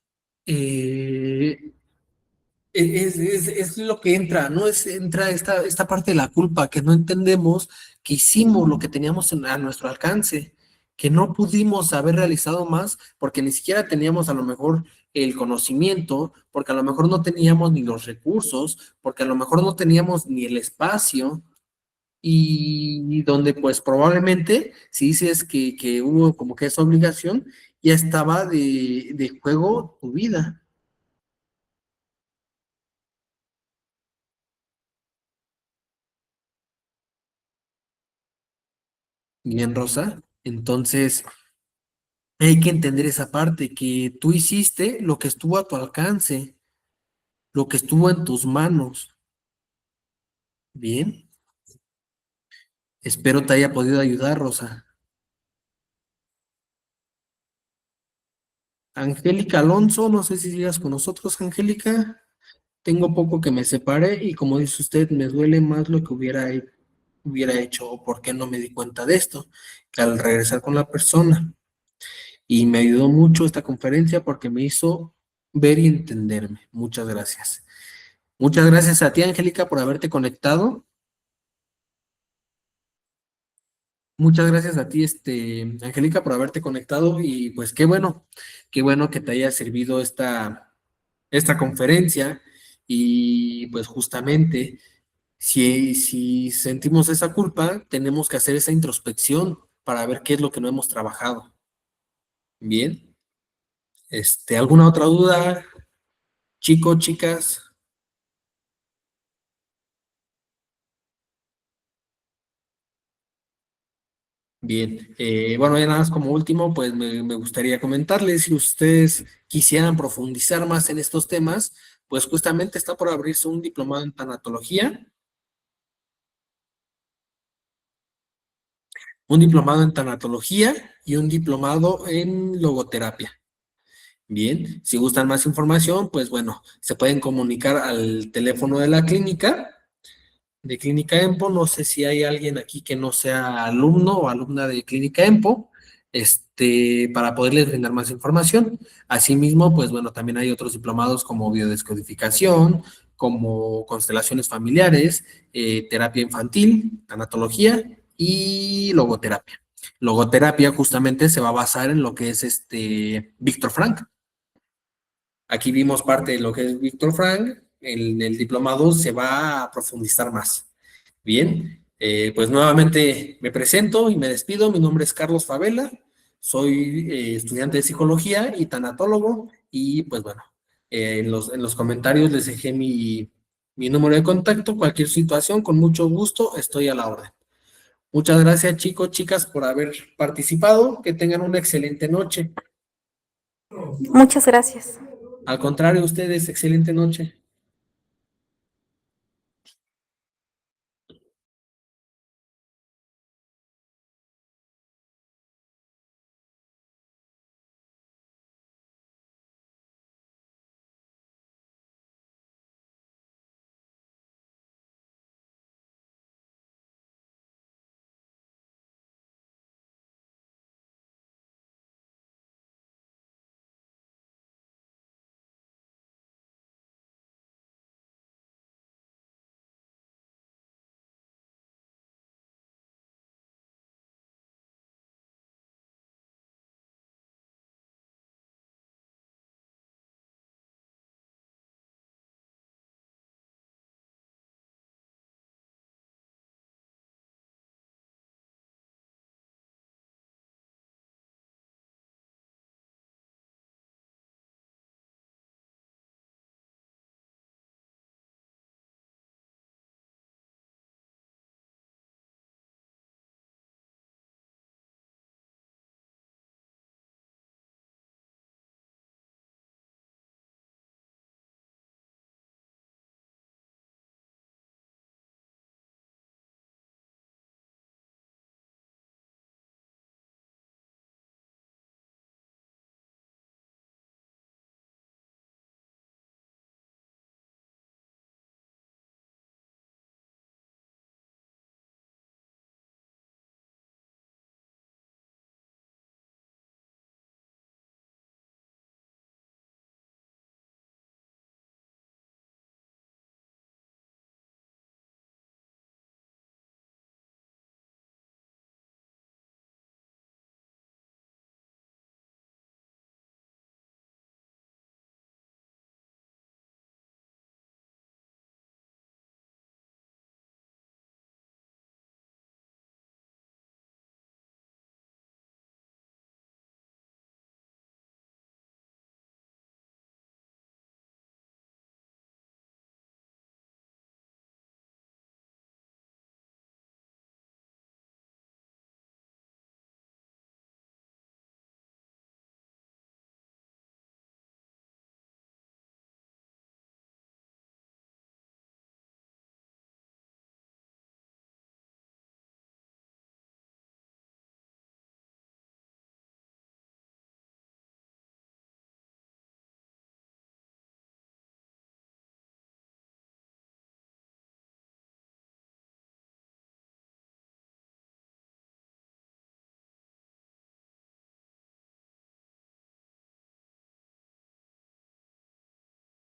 eh, es lo que entra, ¿no? Entra esta parte de la culpa, que no entendemos que hicimos lo que teníamos a nuestro alcance, que no pudimos haber realizado más porque ni siquiera teníamos a lo mejor el conocimiento, porque a lo mejor no teníamos ni los recursos, porque a lo mejor no teníamos ni el espacio, y donde pues probablemente, si dices que hubo como que esa obligación, ya estaba de juego tu vida. Bien, Rosa. Entonces, hay que entender esa parte, que tú hiciste lo que estuvo a tu alcance, lo que estuvo en tus manos. Bien, espero te haya podido ayudar, Rosa. Angélica Alonso, no sé si sigas con nosotros, Angélica. Tengo poco que me separé y como dice usted, me duele más lo que hubiera hecho o por qué no me di cuenta de esto, que al regresar con la persona. Y me ayudó mucho esta conferencia porque me hizo ver y entenderme. Muchas gracias. Muchas gracias a ti, Angélica, por haberte conectado. Muchas gracias a ti, Angélica, por haberte conectado y pues qué bueno que te haya servido esta conferencia y pues justamente si sentimos esa culpa, tenemos que hacer esa introspección para ver qué es lo que no hemos trabajado. Bien, ¿alguna otra duda, chicos, chicas? Bien, bueno, ya nada más como último, pues me gustaría comentarles, si ustedes quisieran profundizar más en estos temas, pues justamente está por abrirse un diplomado en tanatología, y un diplomado en logoterapia. Bien, si gustan más información, pues bueno, se pueden comunicar al teléfono de la clínica, de Clínica Empo. No sé si hay alguien aquí que no sea alumno o alumna de Clínica Empo, para poderles brindar más información. Asimismo, pues bueno, también hay otros diplomados como biodescodificación, como constelaciones familiares, terapia infantil, tanatología y logoterapia. Logoterapia justamente se va a basar en lo que es Víctor Frank. Aquí vimos parte de lo que es Víctor Frank. En el diplomado se va a profundizar más. Bien, pues nuevamente me presento y me despido. Mi nombre es Carlos Favela, soy estudiante de psicología y tanatólogo y pues bueno, en los comentarios les dejé mi número de contacto. Cualquier situación, con mucho gusto, estoy a la orden. Muchas gracias, chicos, chicas, por haber participado. Que tengan una excelente noche. Muchas gracias. Al contrario, ustedes, excelente noche.